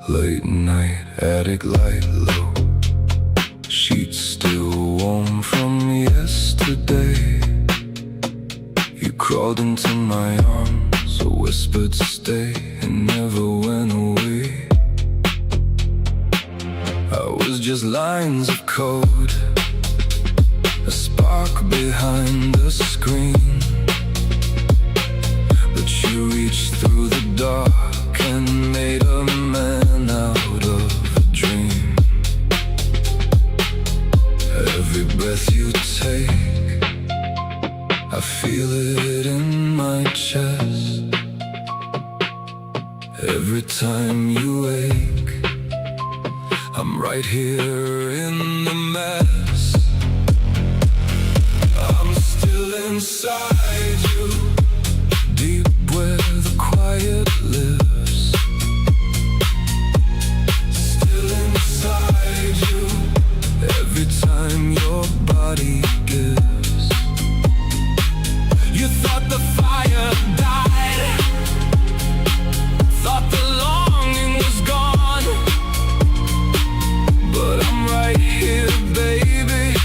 Late night, attic light low, sheets still warm from yesterday. You crawled into my arms, a whispered stay, and never went away. I was just lines of code, a spark behind the screen, but you reached through the dark and made a man out of a dream. Every breath you take, I feel it in my chest. Every time you wake, I'm right here in the mess. I'm still inside you, deep where the quiet lives. Still inside you, every time your body gives. You thought the fire died, thought the longing was gone, but I'm right here, baby,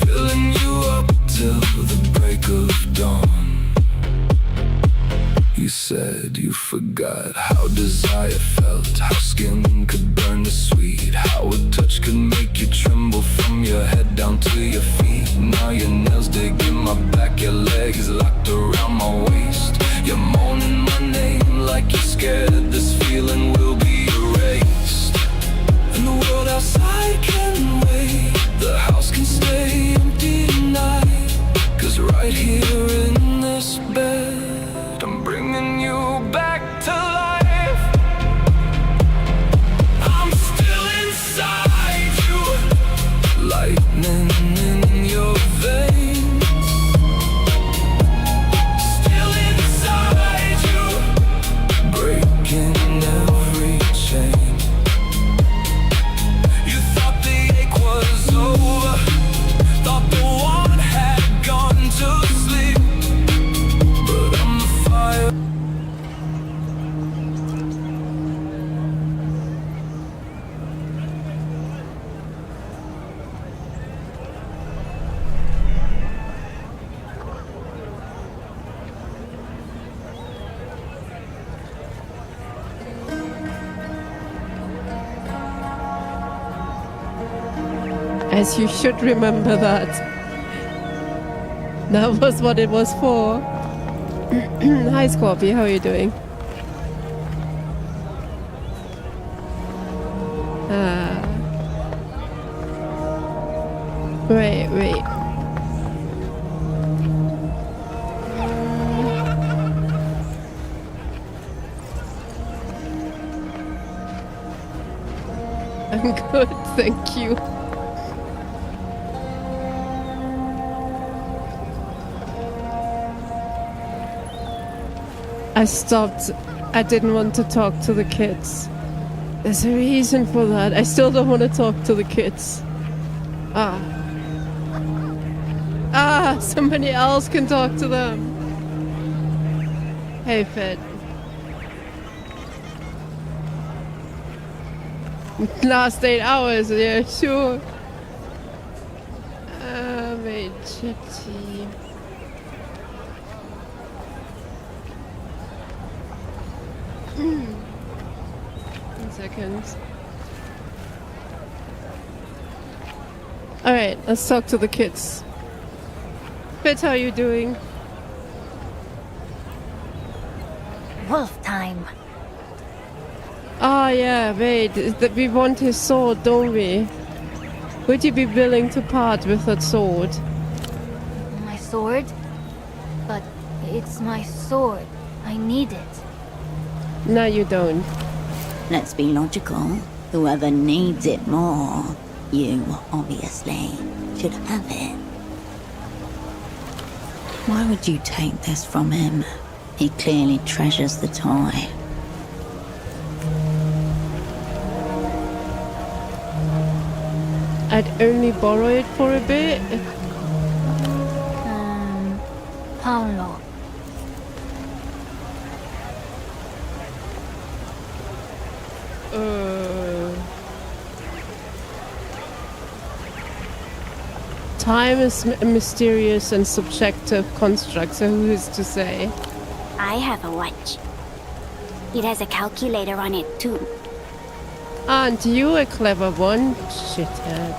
filling you up till the break of dawn. You said you forgot how desire felt, how skin could burn the sweet, how a touch could make you tremble from your head down to your feet. Now your nails dig in my back, your legs locked around my waist. You're moaning my name like you're scared this feeling will be erased. And the world outside can wait, the house can stay empty tonight, 'cause right here in this bed, I'm bringing you back to life. I'm still inside you, lightning in your veins. Still inside you, breaking every chain. You thought the ache was over, thought the one had gone to sleep, but I'm the fire. As you should remember that. That was what it was for. Hi Scorpio, how are you doing? Wait. I'm good, thank you. I stopped. I didn't want to talk to the kids. There's a reason for that. I still don't want to talk to the kids. Somebody else can talk to them. Hey, Fed. Last 8 hours, yeah, sure. Wait, chatty. One second. Alright, let's talk to the kids. Fit, how are you doing? Wolf time. Yeah, wait, we want his sword, don't we? Would you be willing to part with that sword? My sword? But it's my sword. I need it. No, you don't. Let's be logical. Whoever needs it more, you obviously should have it. Why would you take this from him? He clearly treasures the toy. I'd only borrow it for a bit. How long? Time is a mysterious and subjective construct, so who is to say? I have a watch. It has a calculator on it too. Aren't you a clever one? Shithead.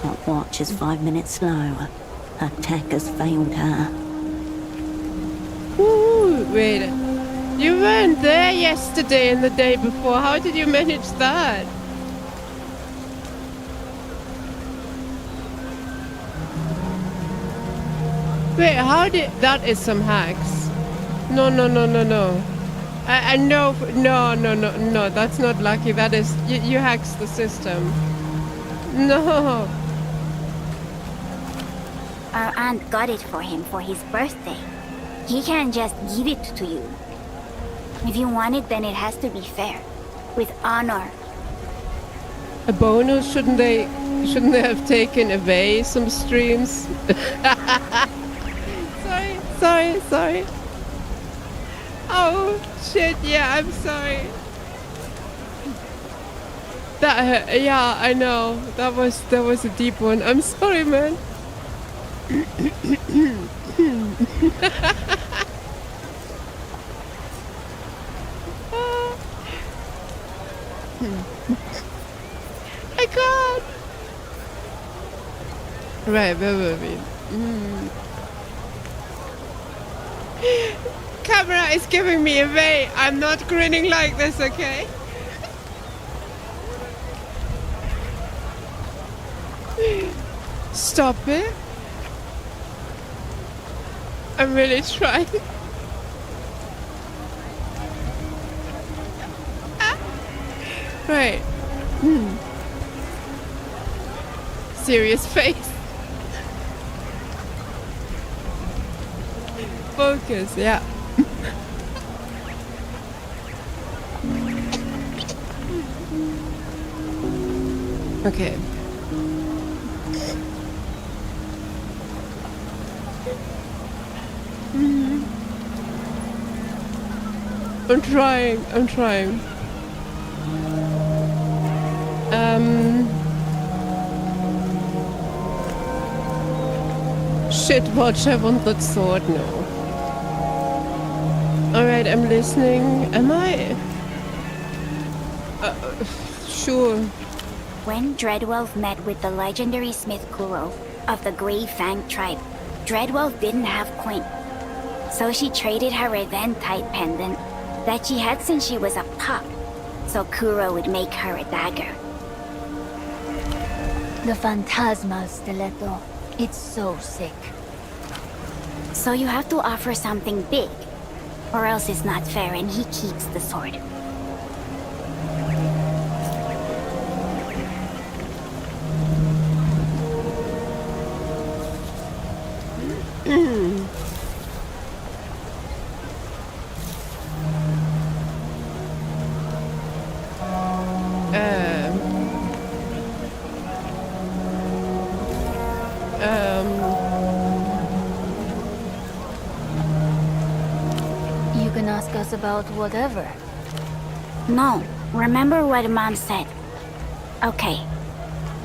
That watch is 5 minutes slow. Her tech has failed her. Ooh, wait. You weren't there yesterday and the day before. How did you manage that? Wait, how did... That is some hacks. No. I know... No, that's not lucky. That is... You hacks the system. No. Our aunt got it for him for his birthday. He can't just give it to you. If you want it, then it has to be fair. With honor. A bonus? Shouldn't they have taken away some streams? Sorry. Oh shit! Yeah, I'm sorry. That yeah, I know. That was a deep one. I'm sorry, man. I can't. Right, where were we? Camera is giving me away. I'm not grinning like this, okay? Stop it. I'm really trying. Right. Serious face. Focus, yeah. Okay. I'm trying. Shit, watch, I want that sword now. Alright, I'm listening. Am I? Sure. When Dreadwolf met with the legendary Smith Kuro of the Grey Fang tribe, Dreadwolf didn't have coin. So she traded her Eventide pendant that she had since she was a pup, so Kuro would make her a dagger. The Phantasmal Stiletto. It's so sick. So you have to offer something big, or else it's not fair and he keeps the sword. You can ask us about whatever. No, remember what Mom said. Okay,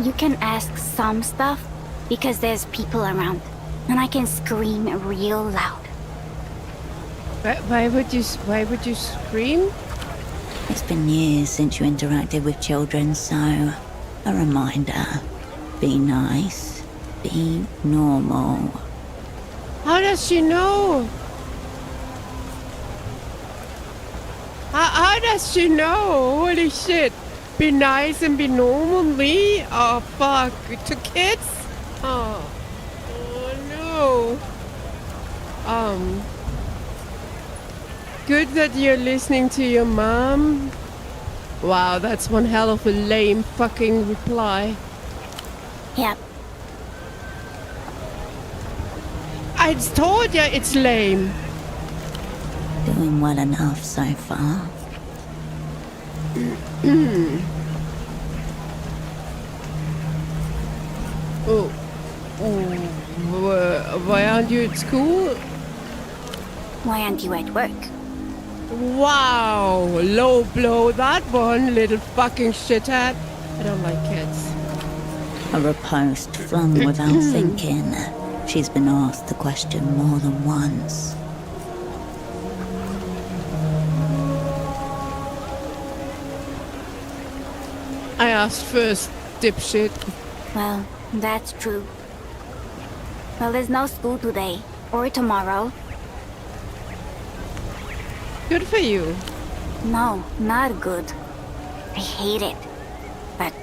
you can ask some stuff because there's people around, and I can scream real loud. Why would you scream? It's been years since you interacted with children, so a reminder. Be nice. Be normal. How does she know? How does she know? Holy shit. Be nice and be normal, me? Oh, fuck. To kids? Oh no. Good that you're listening to your mom. Wow, that's one hell of a lame fucking reply. Yep. I told you it's lame. Doing well enough so far. Why aren't you at school? Why aren't you at work? Wow, low blow that one, little fucking shithead. I don't like kids. A riposte flung without thinking. She's been asked the question more than once. I asked first, dipshit. Well, that's true. Well, there's no school today. Or tomorrow. Good for you. No, not good. I hate it. But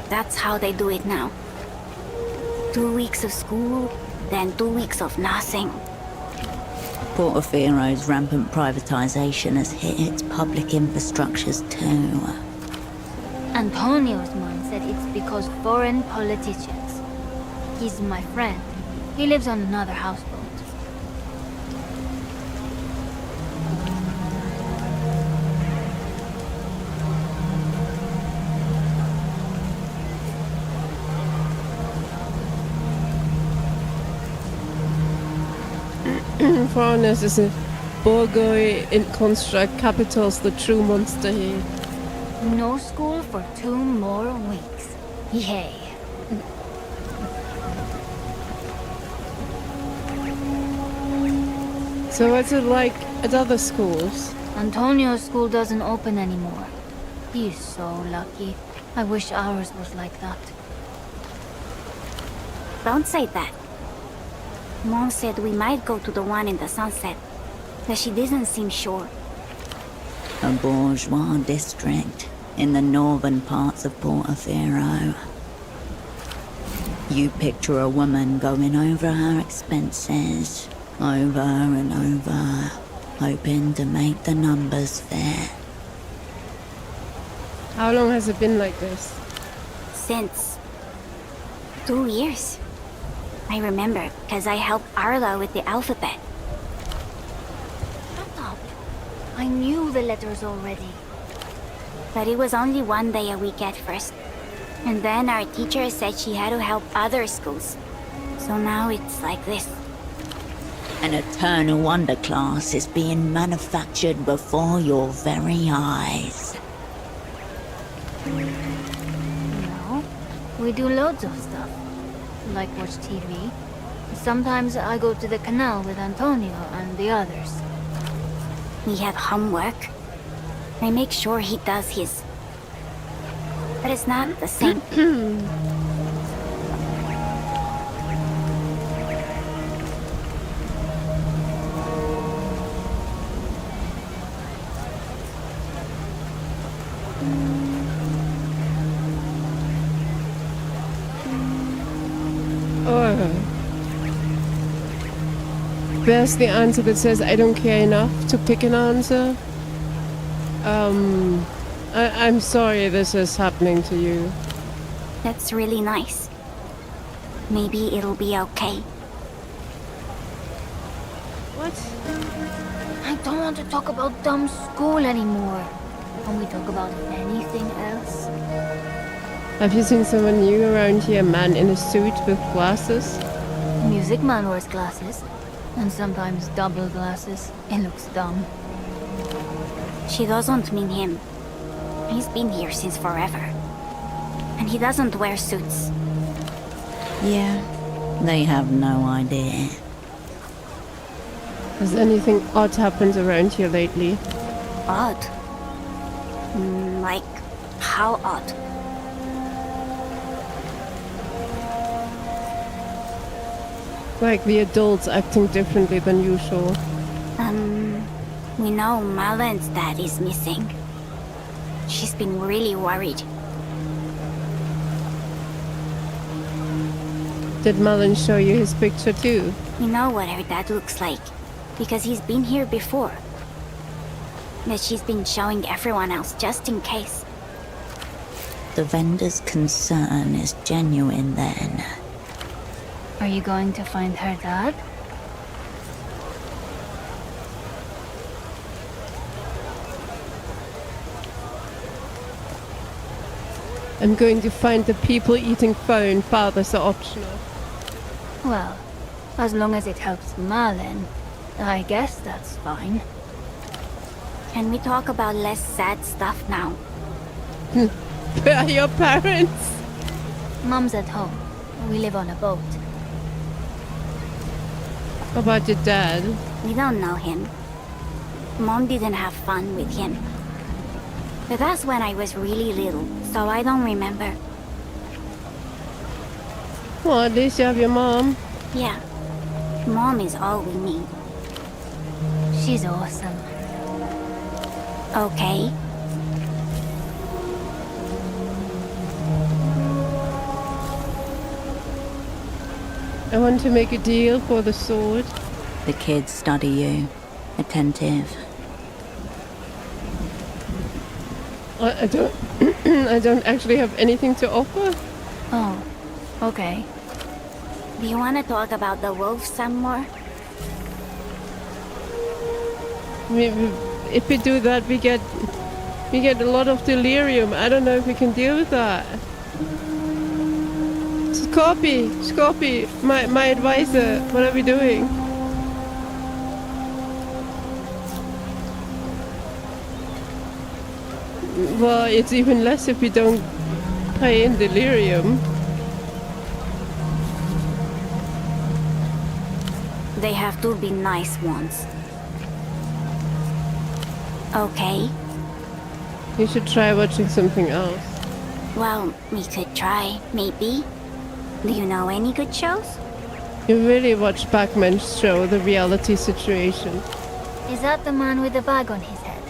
that's how they do it now. 2 weeks of school, then 2 weeks of nothing. Portofiro's rampant privatization has hit its public infrastructures too. Antonio's mom said it's because foreign politicians. He's my friend. He lives on another houseboat. Foreigners is a Borgoi in construct capitals, the true monster here. No school for 2 more weeks. Yay. So what's it like at other schools? Antonio's school doesn't open anymore. He's so lucky. I wish ours was like that. Don't say that. Mom said we might go to the one in the sunset, but she doesn't seem sure. A bourgeois district in the northern parts of Portofiro. You picture a woman going over her expenses, over and over, hoping to make the numbers fit. How long has it been like this? Since 2 years. I remember, because I helped Arla with the alphabet. Shut up. I knew the letters already. But it was only 1 day a week at first. And then our teacher said she had to help other schools. So now it's like this. An eternal underclass is being manufactured before your very eyes. No, we do loads of stuff. Like watch TV. Sometimes I go to the canal with Antonio and the others. We have homework. I make sure he does his. But it's not the same. There's the answer that says I don't care enough to pick an answer. I'm sorry this is happening to you. That's really nice. Maybe it'll be okay. What? I don't want to talk about dumb school anymore. Can we talk about anything else? Have you seen someone new around here? A man in a suit with glasses? Music man wears glasses. And sometimes double glasses. It looks dumb. She doesn't mean him. He's been here since forever. And he doesn't wear suits. Yeah, they have no idea. Has anything odd happened around here lately? Odd. Like, how odd? Like the adults acting differently than usual. We know Marlon's dad is missing. She's been really worried. Did Malin show you his picture too? We know what her dad looks like, because he's been here before. But she's been showing everyone else just in case. The vendor's concern is genuine then. Are you going to find her dad? I'm going to find the people eating phone. Fathers are optional. Well, as long as it helps Marlin, I guess that's fine. Can we talk about less sad stuff now? Where are your parents? Mom's at home. We live on a boat. How about your dad? We don't know him. Mom didn't have fun with him. But that's when I was really little, so I don't remember. Well, at least you have your mom. Yeah. Mom is all we need. She's awesome. Okay. I want to make a deal for the sword. The kids study you, attentive. I don't I don't actually have anything to offer. Oh, okay. Do you want to talk about the wolves some more? If we do that, we get a lot of delirium. I don't know if we can deal with that. Scorpy, my advisor. What are we doing? Well, it's even less if we don't pay in delirium. They have to be nice ones. Okay. You should try watching something else. Well, we could try, maybe. Do you know any good shows? You really watch Bachman's show, The Reality Situation. Is that the man with the bag on his head?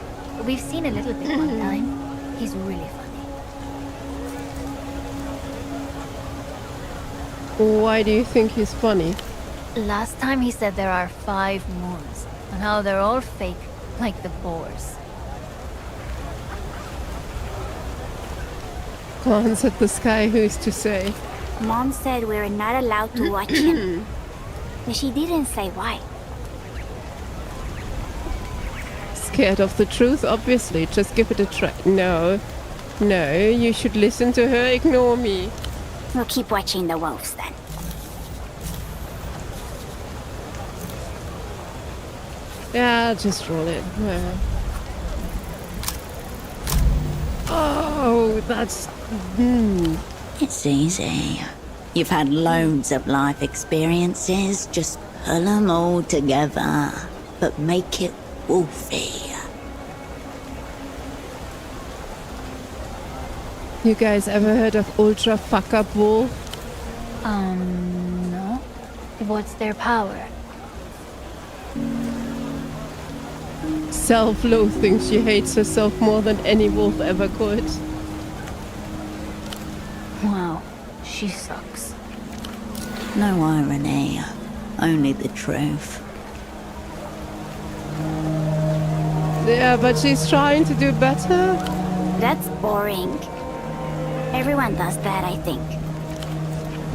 We've seen a little bit one time. He's really funny. Why do you think he's funny? Last time he said there are 5 moons, and how they're all fake, like the boars. Glance at the sky, who's to say? Mom said we're not allowed to watch him. But she didn't say why. Scared of the truth, obviously. Just give it a try. No, you should listen to her, ignore me. We'll keep watching the wolves then. Yeah, just roll it. Yeah. Oh, that's... It's easy. You've had loads of life experiences. Just pull them all together, but make it wolfy. You guys ever heard of Ultra Fuck Up Wolf? No. What's their power? Self-loathing. She hates herself more than any wolf ever could. Wow, she sucks. No irony, only the truth. Yeah, but she's trying to do better. That's boring. Everyone does that, I think.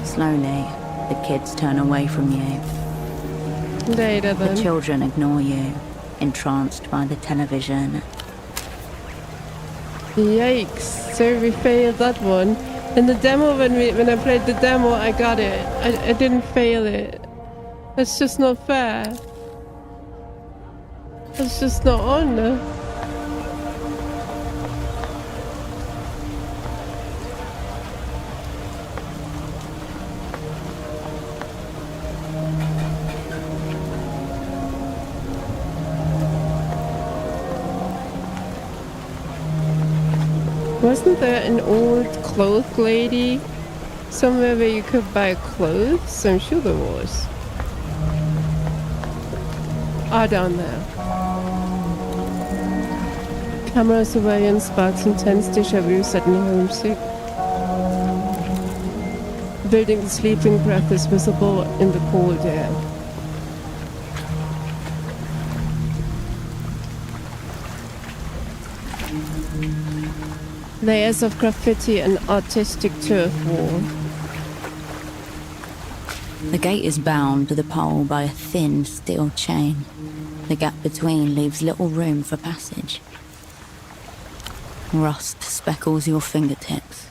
Slowly, the kids turn away from you. Later The then. children ignore you, entranced by the television. Yikes. So we failed that one. In the demo, when I played the demo, I got it. I didn't fail it. That's just not fair. That's just not on. Wasn't there an old clothes lady somewhere where you could buy clothes? I'm sure there was. Ah, down there. Camera surveillance sparks intense deja vu, suddenly homesick. Building the sleeping breath is visible in the cold air. Layers of graffiti and artistic turf war. The gate is bound to the pole by a thin steel chain. The gap between leaves little room for passage. Rust speckles your fingertips.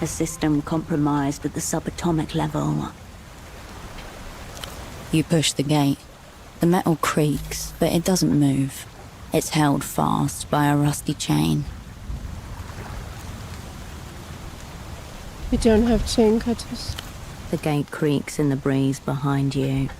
A system compromised at the subatomic level. You push the gate. The metal creaks, but it doesn't move. It's held fast by a rusty chain. We don't have chain cutters. The gate creaks in the breeze behind you.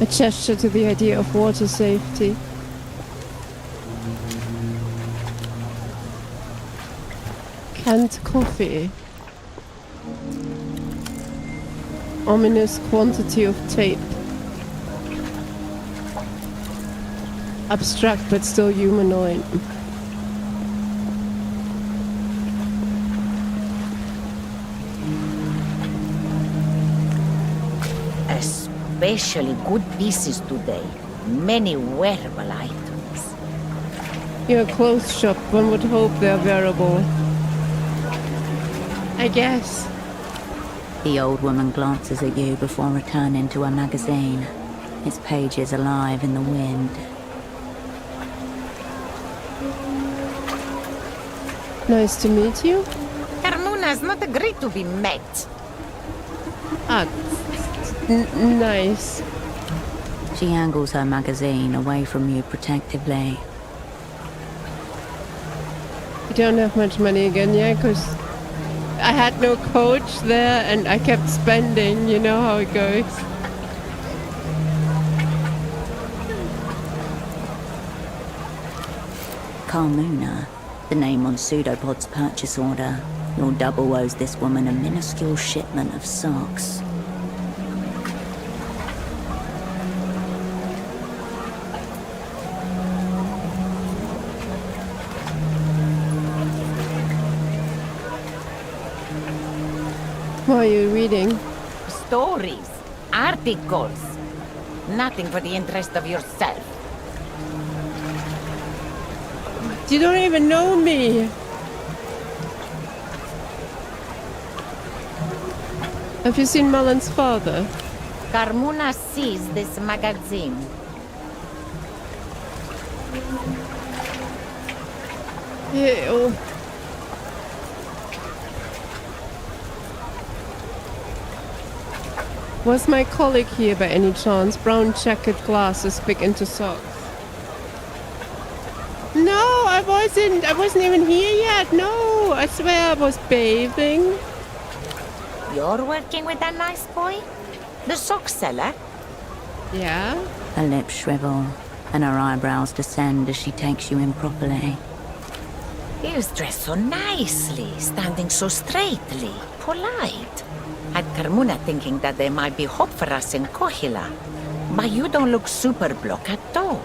A gesture to the idea of water safety. Canned coffee. Ominous quantity of tape. Abstract but still humanoid. Especially good pieces today. Many wearable items. You're a clothes shop, one would hope they're wearable. I guess. The old woman glances at you before returning to her magazine, its pages alive in the wind. Nice to meet you. Carmuna's not agreed to be met. Ah, nice. She angles her magazine away from you protectively. You don't have much money again, yeah? Because I had no coach there and I kept spending, you know how it goes. Carmuna, the name on Pseudopod's purchase order. Your double owes this woman a minuscule shipment of socks. What are you reading? Stories, articles. Nothing for the interest of yourself. You don't even know me. Have you seen Mullen's father? Carmuna sees this magazine. Ew. Was my colleague here by any chance? Brown jacket, glasses, big into socks. No, I wasn't. I wasn't even here yet. No, I swear I was bathing. You're working with that nice boy? The sock seller? Yeah? Her lips shrivel, and her eyebrows descend as she takes you in properly. He was dressed so nicely, standing so straightly, polite. Had Carmuna thinking that there might be hope for us in Kohila. But you don't look super block at all.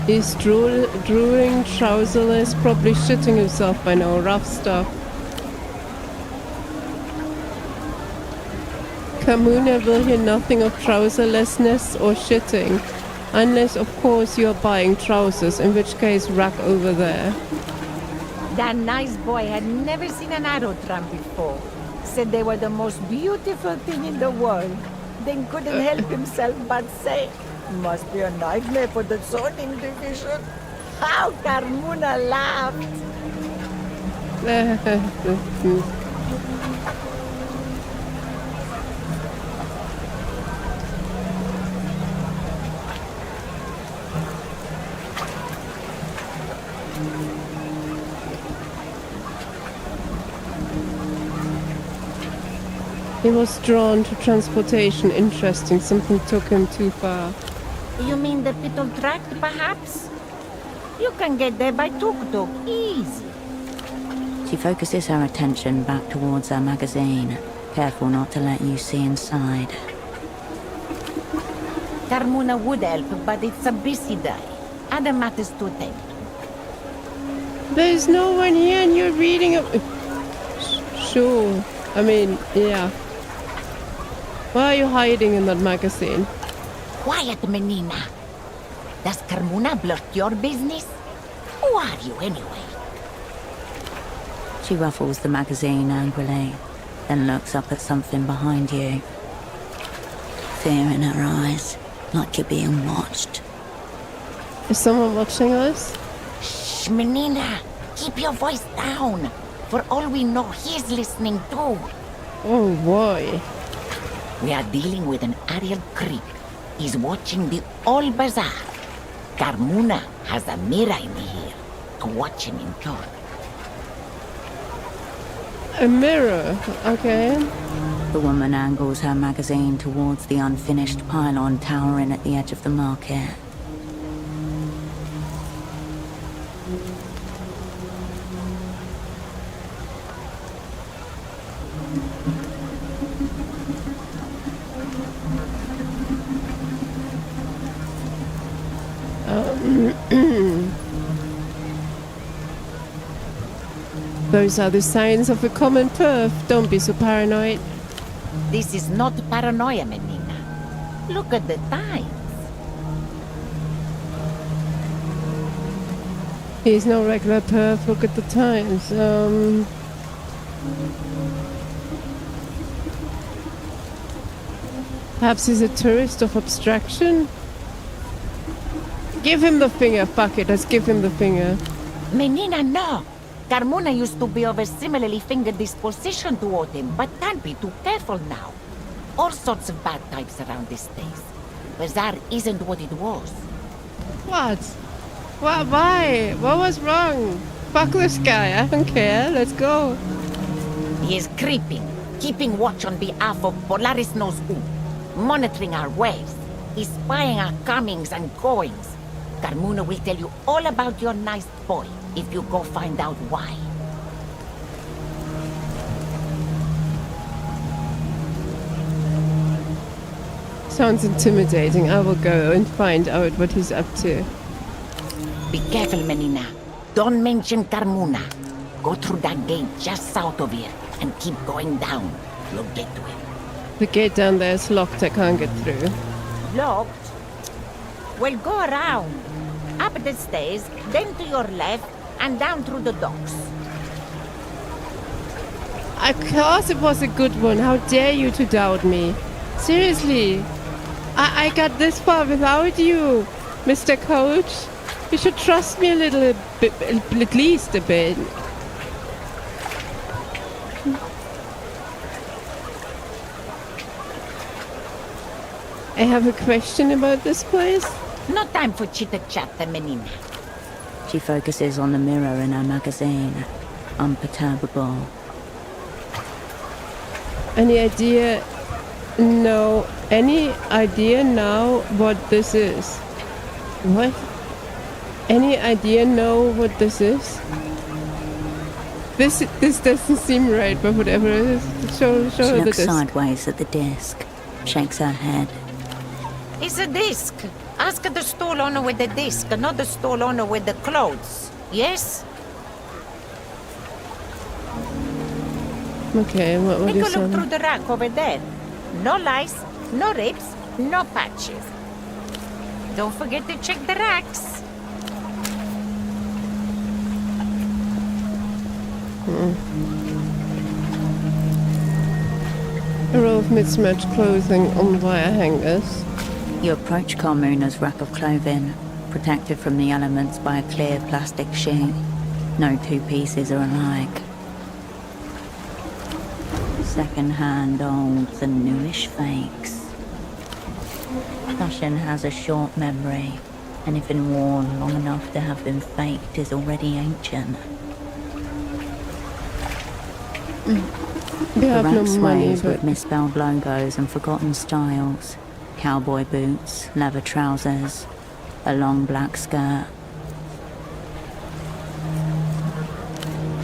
He's drooling, trouserless, probably shitting himself by now. Rough stuff. Carmuna will hear nothing of trouserlessness or shitting. Unless, of course, you're buying trousers, in which case, rack over there. That nice boy had never seen an aerotram before. Said they were the most beautiful thing in the world. Then couldn't help himself but say, must be a nightmare for the zoning division. How Carmuna laughed. He was drawn to transportation. Interesting. Something took him too far. You mean the Pitol tract, perhaps? You can get there by tuk-tuk, easy. She focuses her attention back towards her magazine, careful not to let you see inside. Carmuna would help, but it's a busy day. Other matters to tend. There's no one here and you're reading it. Sure. I mean, yeah. Why are you hiding in that magazine? Quiet, menina. Does Carmuna block your business? Who are you, anyway? She ruffles the magazine angrily, then looks up at something behind you. Fear in her eyes, like you're being watched. Is someone watching us? Shh, Menina, keep your voice down. For all we know, he's listening too. Oh boy. We are dealing with an aerial creep. He's watching the whole bazaar. Carmuna has a mirror in here to watch him in turn. A mirror, okay. The woman angles her magazine towards the unfinished pylon towering at the edge of the market. Those are the signs of a common perf. Don't be so paranoid. This is not paranoia, Menina. Look at the times. He's no regular perf. Look at the times. Perhaps he's a tourist of abstraction? Give him the finger. Fuck it. Let's give him the finger. Menina, no. Carmuna used to be of a similarly fingered disposition to Odin, but can't be too careful now. All sorts of bad types around these days. Bazaar isn't what it was. What? What? Why? What was wrong? Fuck this guy. I don't care. Let's go. He is creeping, keeping watch on behalf of Polaris knows who, monitoring our ways. He's spying our comings and goings. Carmuna will tell you all about your nice boy if you go find out why. Sounds intimidating. I will go and find out what he's up to. Be careful, Menina. Don't mention Carmuna. Go through that gate just south of here and keep going down. You'll get to it. The gate down there is locked. I can't get through. Locked? Well, go around. Up the stairs, then to your left, and down through the docks. Of course it was a good one. How dare you to doubt me? Seriously. I got this far without you, Mr. Coach. You should trust me a little bit, at least a bit. I have a question about this place. No time for chitter-chatter, Menina. She focuses on the mirror in her magazine, unperturbable. Any idea? No. Any idea now what this is? What? Any idea know what this is? This doesn't seem right, but whatever it is, show She her the looks disc. sideways at the disc, shakes her head. It's a disc. Ask the stall owner with the disc, not the stall owner with the clothes. Yes? Okay, what would Take you a look say? through the rack over there. No lice, no rips, no patches. Don't forget to check the racks. A row of mismatched clothing on wire hangers. You approach Carmuna's rack of clothing, protected from the elements by a clear plastic sheet. No two pieces are alike. Second-hand olds and newish fakes. Fashion has a short memory. Anything worn long enough to have been faked is already ancient. We The have no rack money, sways but with misspelled logos and forgotten styles. Cowboy boots, leather trousers, a long black skirt.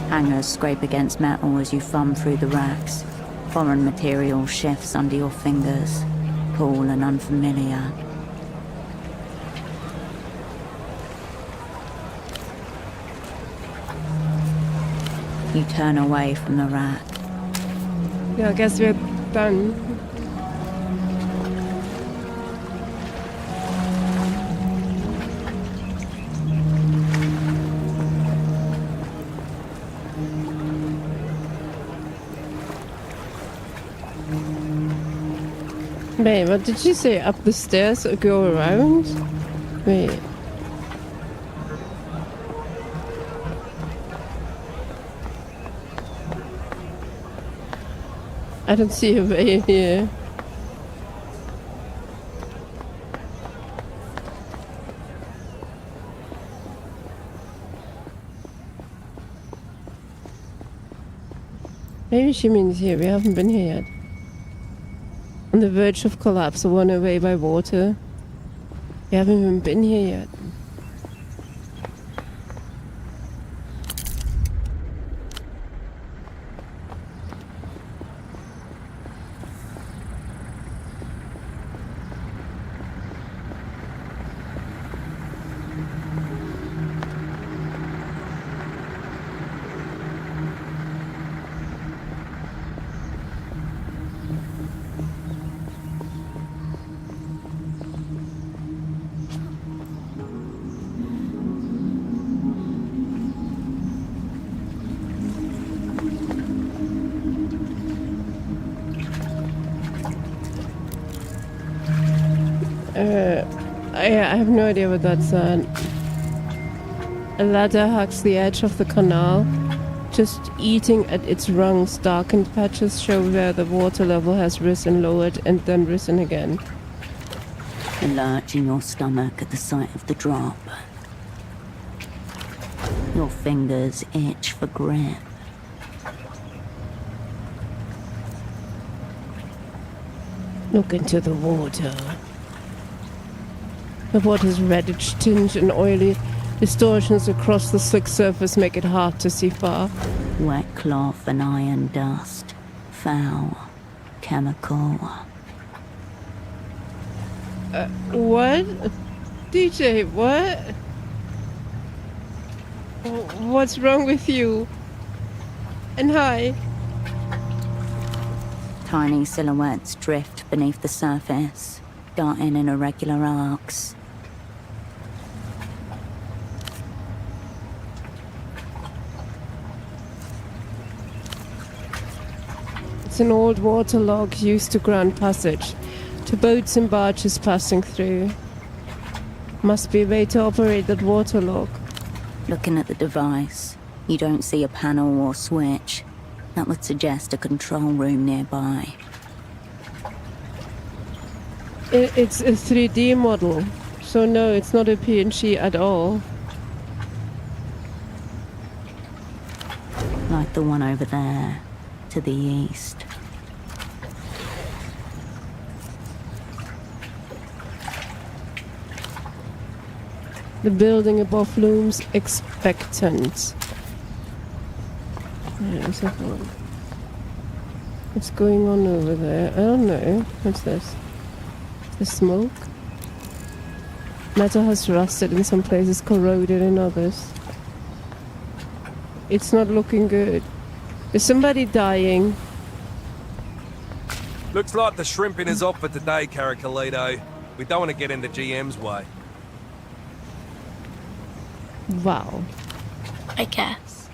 Hangers scrape against metal as you thumb through the racks. Foreign material shifts under your fingers, cool and unfamiliar. You turn away from the rack. yeah, I guess we're done. Wait, what did you say? Up the stairs or go around? Wait. I don't see a way here. Maybe she means here. We haven't been here yet. On the verge of collapse, worn away by water. We haven't even been here yet. I have no idea what that's at. A ladder hugs the edge of the canal. Just eating at its rungs, darkened patches show where the water level has risen, lowered, and then risen again. A lurch in your stomach at the sight of the drop. Your fingers itch for grip. Look into the water. The water's reddish tinge and oily distortions across the slick surface make it hard to see far. Wet cloth and iron dust. Foul. Chemical. What? DJ, what? What's wrong with you? And hi. Tiny silhouettes drift beneath the surface, darting in irregular arcs. It's an old waterlog used to grant passage to boats and barges passing through. Must be a way to operate that waterlog. Looking at the device, you don't see a panel or switch. That would suggest a control room nearby. It's a 3D model, so no, it's not a PNG at all. Like the one over there, to the east. The building above looms expectant. What's going on over there? I don't know. What's this? The smoke? Metal has rusted in some places, corroded in others. It's not looking good. Is somebody dying? Looks like the shrimping is off for today, Caracalito. We don't want to get in the GM's way. Wow. I guess.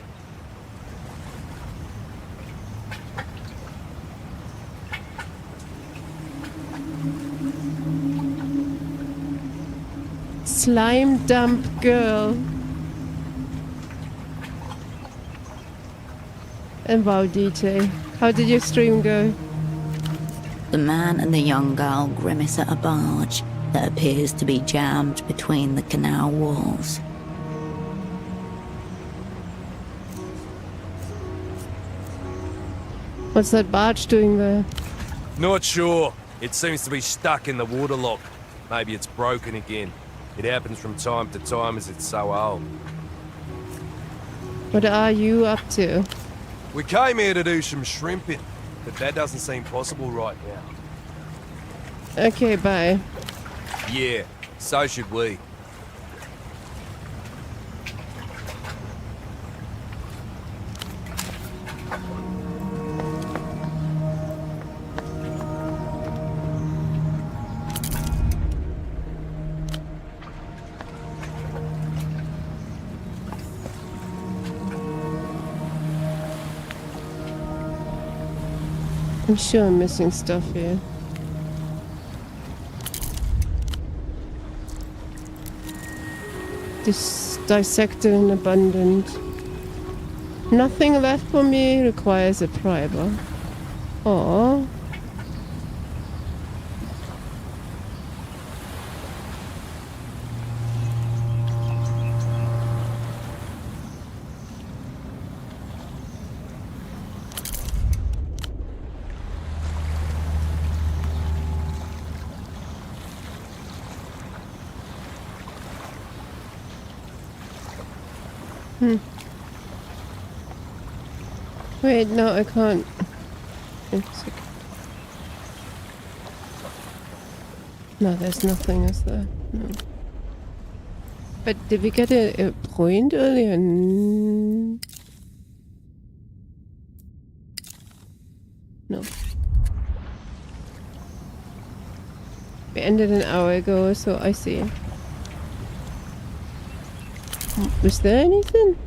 Slime dump girl. And wow, DJ, how did your stream go? The man and the young girl grimace at a barge that appears to be jammed between the canal walls. What's that barge doing there? Not sure. It seems to be stuck in the waterlock. Maybe it's broken again. It happens from time to time as it's so old. What are you up to? We came here to do some shrimping, but that doesn't seem possible right now. Okay, bye. Yeah, so should we. I'm sure I'm missing stuff here. Dissected and abundant. Nothing left for me requires a primer. Aww. Wait, no, I can't. Wait a second. No, there's nothing, is there? No. But did we get a point earlier? No. We ended an hour ago, so I see. Was there anything?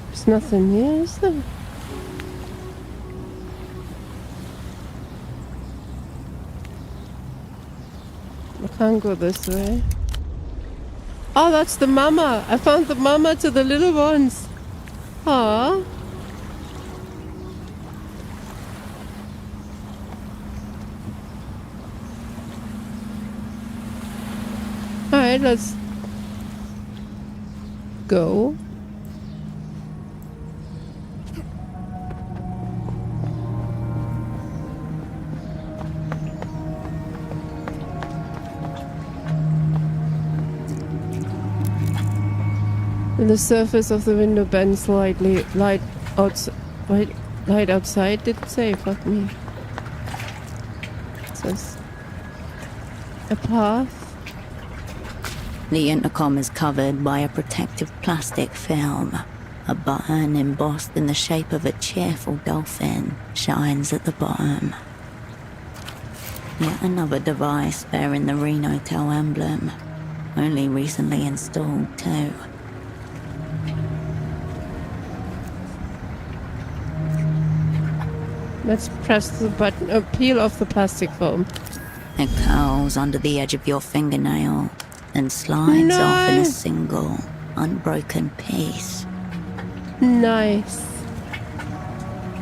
There's nothing here, is there? I can't go this way. Oh, that's the mama! I found the mama to the little ones! Aww. Alright, let's go. The surface of the window bends slightly. Light outside, did it say? Fuck me. It says a path. The intercom is covered by a protective plastic film. A button embossed in the shape of a cheerful dolphin shines at the bottom. Yet another device bearing the Renotel emblem. Only recently installed too. Let's press the button, peel off the plastic foam. It curls under the edge of your fingernail and slides off in a single, unbroken piece. Nice.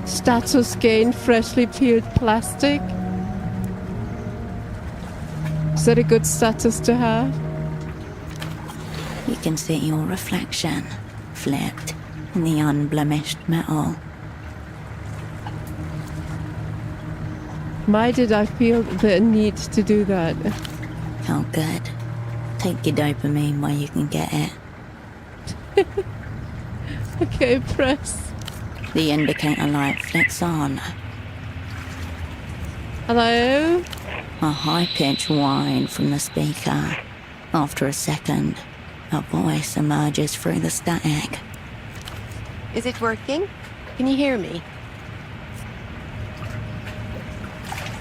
Status gained freshly peeled plastic. Is that a good status to have? You can see your reflection, flipped in the unblemished metal. Why did I feel the need to do that? Felt good. Take your dopamine where you can get it. Okay, press. The indicator light flicks on. Hello? A high-pitched whine from the speaker. After a second, a voice emerges through the static. Is it working? Can you hear me?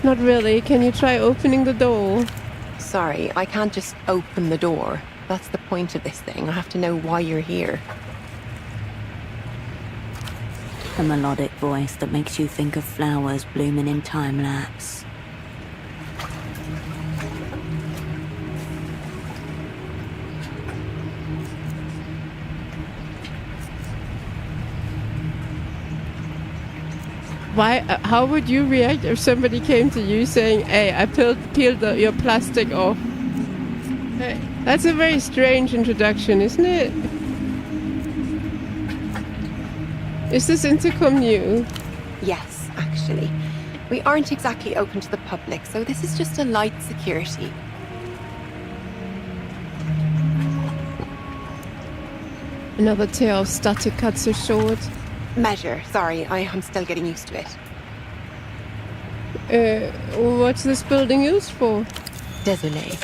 Not really. Can you try opening the door? Sorry, I can't just open the door. That's the point of this thing. I have to know why you're here. A melodic voice that makes you think of flowers blooming in time-lapse. Why? How would you react if somebody came to you saying, "Hey, I peeled your plastic off"? Hey, that's a very strange introduction, isn't it? Is this intercom new? Yes, actually. We aren't exactly open to the public, so this is just a light security. Another tale of static cuts are short. Measure. Sorry, I'm still getting used to it. What's this building used for? Désolé.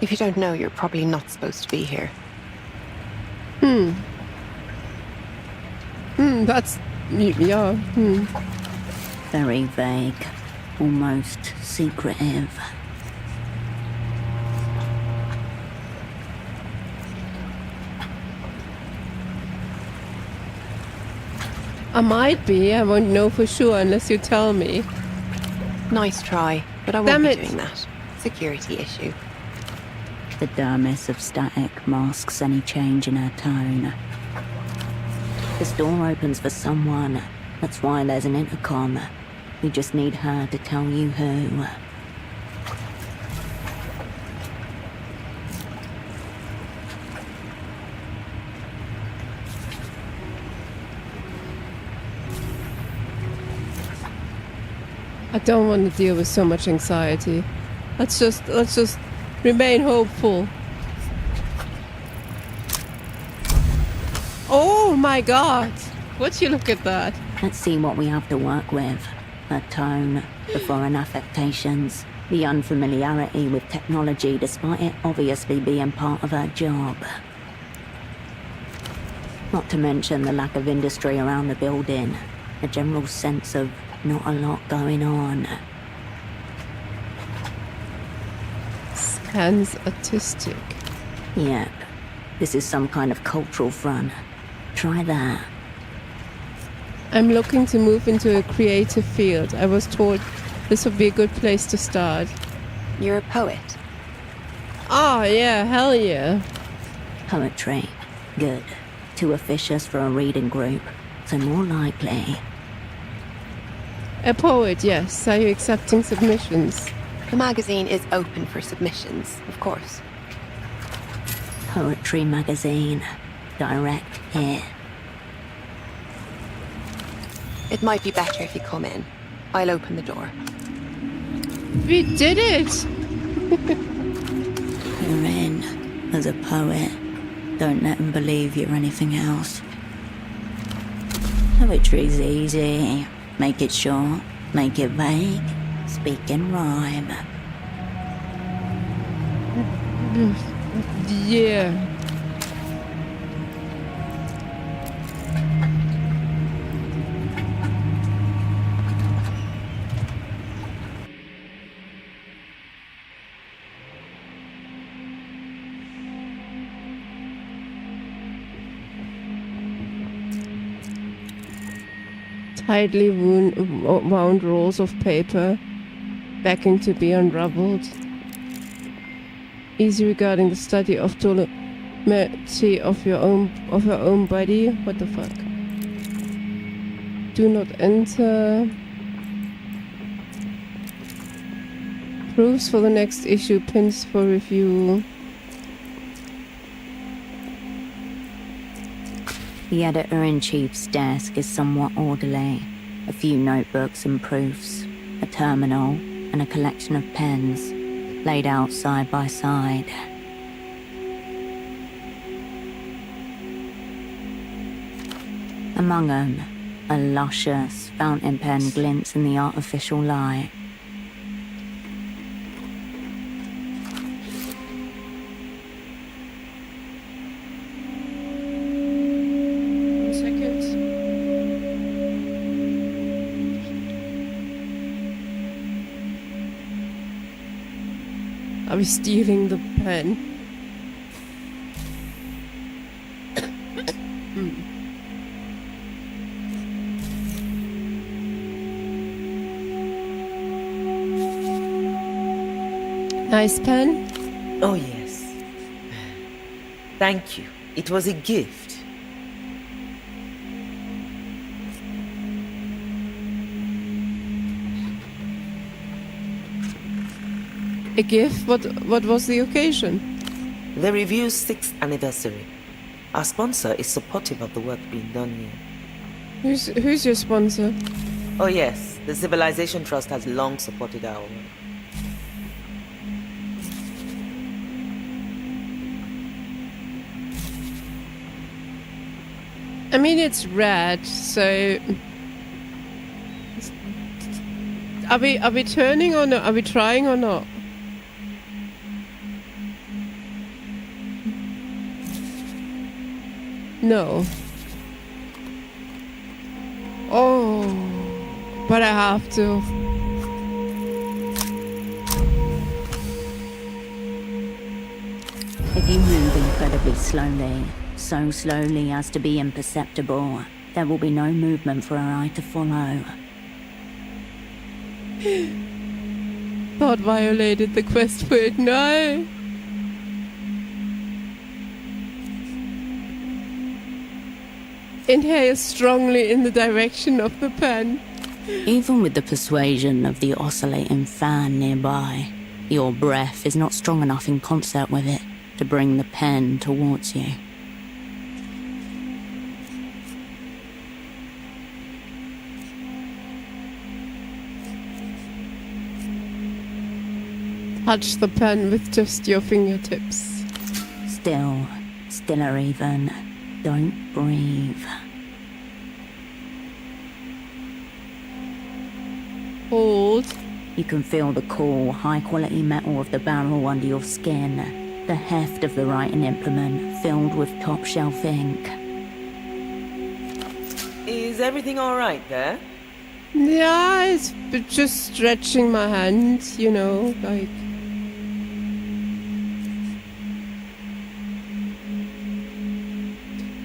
If you don't know, you're probably not supposed to be here. That's... yeah, Very vague, almost secretive. I might be. I won't know for sure unless you tell me. Nice try, but I won't Damn be it. doing that. security issue. The dermis of static masks any change in her tone. This door opens for someone. That's why there's an intercom. We just need her to tell you who. I don't want to deal with so much anxiety. Let's just remain hopeful. Oh my god! Would you look at that? Let's see what we have to work with. Her tone, the foreign affectations, the unfamiliarity with technology despite it obviously being part of her job. Not to mention the lack of industry around the building, a general sense of not a lot going on. Scans artistic. Yep, this is some kind of cultural front. Try that. I'm looking to move into a creative field. I was told this would be a good place to start. You're a poet. Oh yeah, hell yeah. Poetry. Good. Too officious for a reading group, so more likely. A poet, yes. Are you accepting submissions? The magazine is open for submissions, of course. Poetry magazine. Direct here. It might be better if you come in. I'll open the door. We did it! You're in. As a poet. Don't let them believe you're anything else. Poetry's easy. Make it short. Make it vague. Speak in rhyme. Yeah. Tightly wound rolls of paper, begging to be unraveled. Easy regarding the study of telemetry of your own body. What the fuck? Do not enter. Proofs for the next issue, pins for review. The editor-in-chief's desk is somewhat orderly. A few notebooks and proofs, a terminal, and a collection of pens, laid out side by side. Among them, a luscious fountain pen glints in the artificial light. Are we stealing the pen? Nice pen? Oh, yes. Thank you. It was a gift. A gift? What was the occasion? The review's 6th anniversary. Our sponsor is supportive of the work being done here. Who's your sponsor? Oh yes, the Civilization Trust has long supported our work. I mean, it's red, so... Are we turning or not? Are we trying or not? No. Oh, but I have to. If you move incredibly slowly, so slowly as to be imperceptible, there will be no movement for her eye to follow. thought violated the quest word. No. Inhale strongly in the direction of the pen. Even with the persuasion of the oscillating fan nearby, your breath is not strong enough in concert with it to bring the pen towards you. Touch the pen with just your fingertips. Stiller even. Don't breathe. Hold. You can feel the cool, high-quality metal of the barrel under your skin, the heft of the writing implement filled with top-shelf ink. Is everything all right there? Yeah, it's just stretching my hands, you know, like...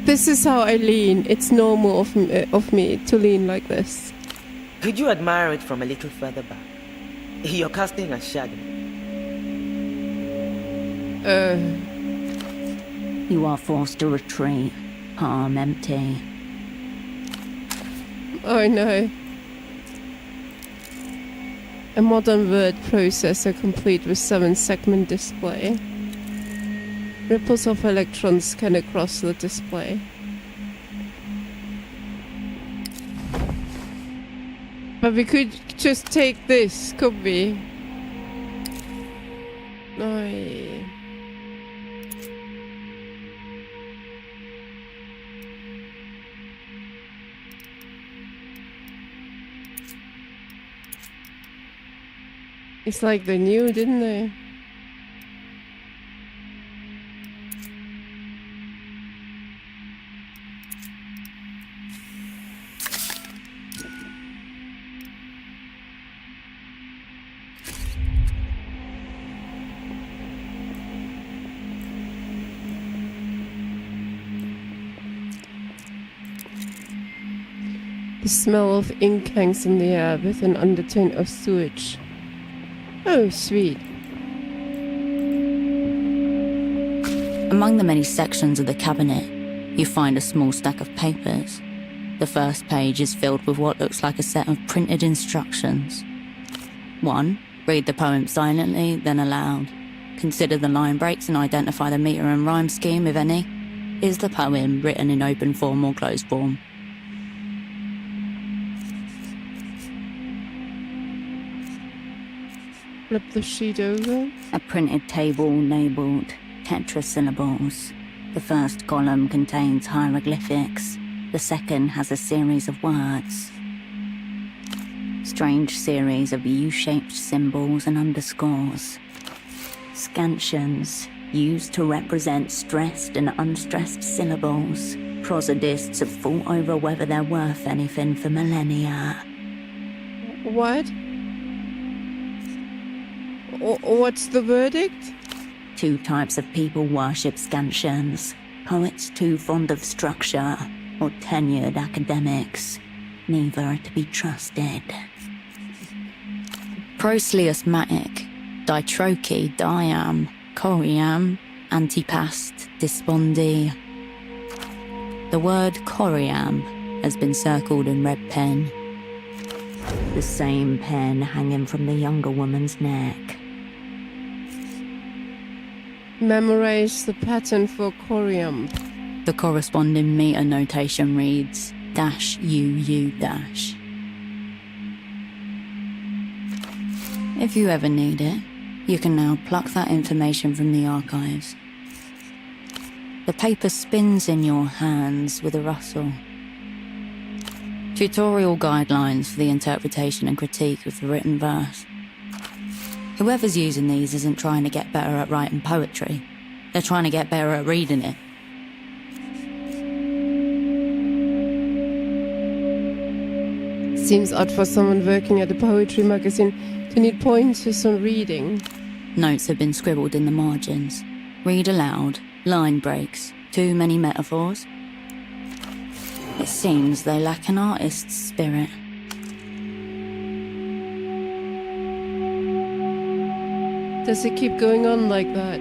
This is how I lean. It's normal of me to lean like this. Could you admire it from a little further back? You're casting a shadow. You are forced to retreat, palm empty. Oh no. A modern word processor complete with 7-segment display. Ripples of electrons scan across the display. But we could just take this, could we? No. It's like they knew, didn't they? The smell of ink hangs in the air with an undertone of sewage. Oh, sweet. Among the many sections of the cabinet, you find a small stack of papers. The first page is filled with what looks like a set of printed instructions. 1. Read the poem silently, then aloud. Consider the line breaks and identify the meter and rhyme scheme, if any. Is the poem written in open form or closed form? Flip the sheet over. A printed table labelled tetrasyllables. The first column contains hieroglyphics. The second has a series of words. Strange series of U-shaped symbols and underscores. Scansions, used to represent stressed and unstressed syllables. Prosodists have fought over whether they're worth anything for millennia. What? What's the verdict? 2 types of people worship scansions. Poets too fond of structure, or tenured academics. Neither are to be trusted. Proselyusmatic, ditroche, diam, coriam, antipast, dispondi. The word coriam has been circled in red pen. The same pen hanging from the younger woman's neck. Memorize the pattern for corium. The corresponding meter notation reads -UU-. If you ever need it, you can now pluck that information from the archives. The paper spins in your hands with a rustle. Tutorial guidelines for the interpretation and critique of the written verse. Whoever's using these isn't trying to get better at writing poetry. They're trying to get better at reading it. Seems odd for someone working at a poetry magazine to need pointers on reading. Notes have been scribbled in the margins. Read aloud, line breaks, too many metaphors. It seems they lack an artist's spirit. Does it keep going on like that?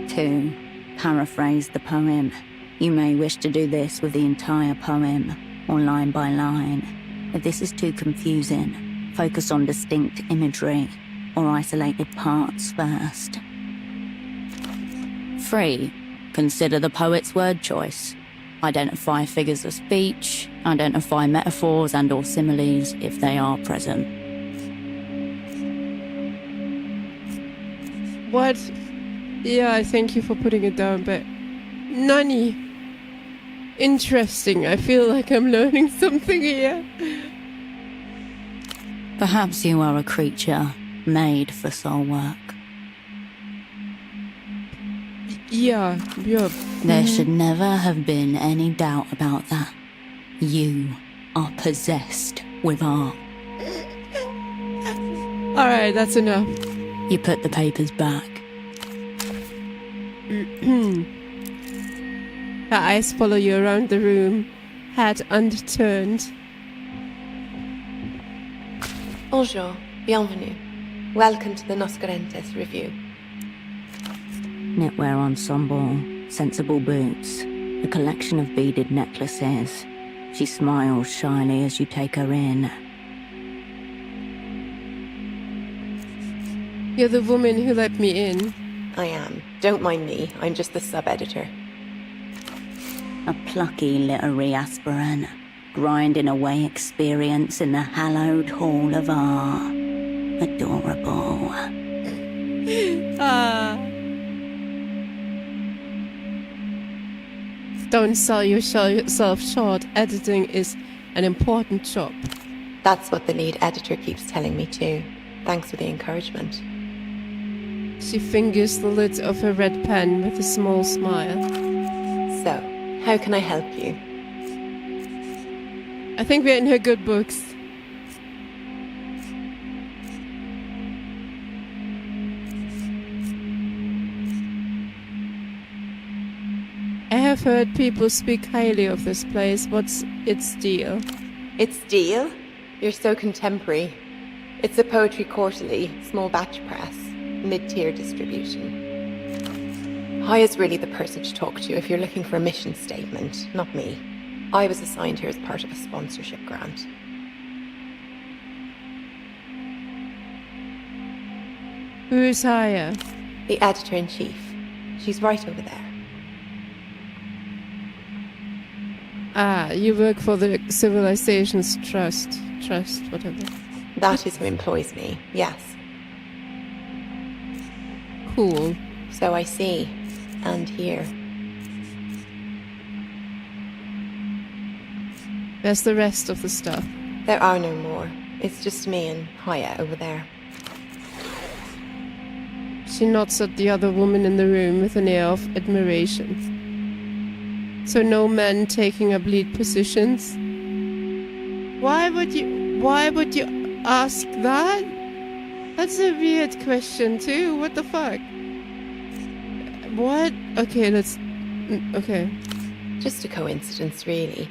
To paraphrase the poem, you may wish to do this with the entire poem, or line by line. If this is too confusing, focus on distinct imagery, or isolated parts first. 3. Consider the poet's word choice. Identify figures of speech, identify metaphors and or similes if they are present. What? Yeah, thank you for putting it down, but... Nani. Interesting. I feel like I'm learning something here. Perhaps you are a creature made for soul work. Yeah. There should never have been any doubt about that. You are possessed with art. Alright, that's enough. You put the papers back. Her eyes follow you around the room, head underturned. Bonjour, bienvenue. Welcome to the Noscarentes review. Knitwear ensemble, sensible boots, a collection of beaded necklaces. She smiles shyly as you take her in. You're the woman who let me in. I am. Don't mind me, I'm just the sub-editor. A plucky literary aspirant, grinding away experience in the hallowed hall of art. Adorable. Don't sell yourself short. Editing is an important job. That's what the lead editor keeps telling me too. Thanks for the encouragement. She fingers the lid of her red pen with a small smile. So, how can I help you? I think we're in her good books. I have heard people speak highly of this place. What's its deal? Its deal? You're so contemporary. It's a poetry quarterly, small batch press, mid-tier distribution. Hai is really the person to talk to if you're looking for a mission statement, not me. I was assigned here as part of a sponsorship grant. Who's higher? The editor-in-chief. She's right over there. Ah, you work for the Civilizations Trust, whatever. That is who employs me, yes. Cool. So I see, and hear. Where's the rest of the stuff? There are no more. It's just me and Haya over there. She nods at the other woman in the room with an air of admiration. So no men taking up lead positions? Why would you ask that? That's a weird question too. What the fuck? What? Okay, okay. Just a coincidence, really.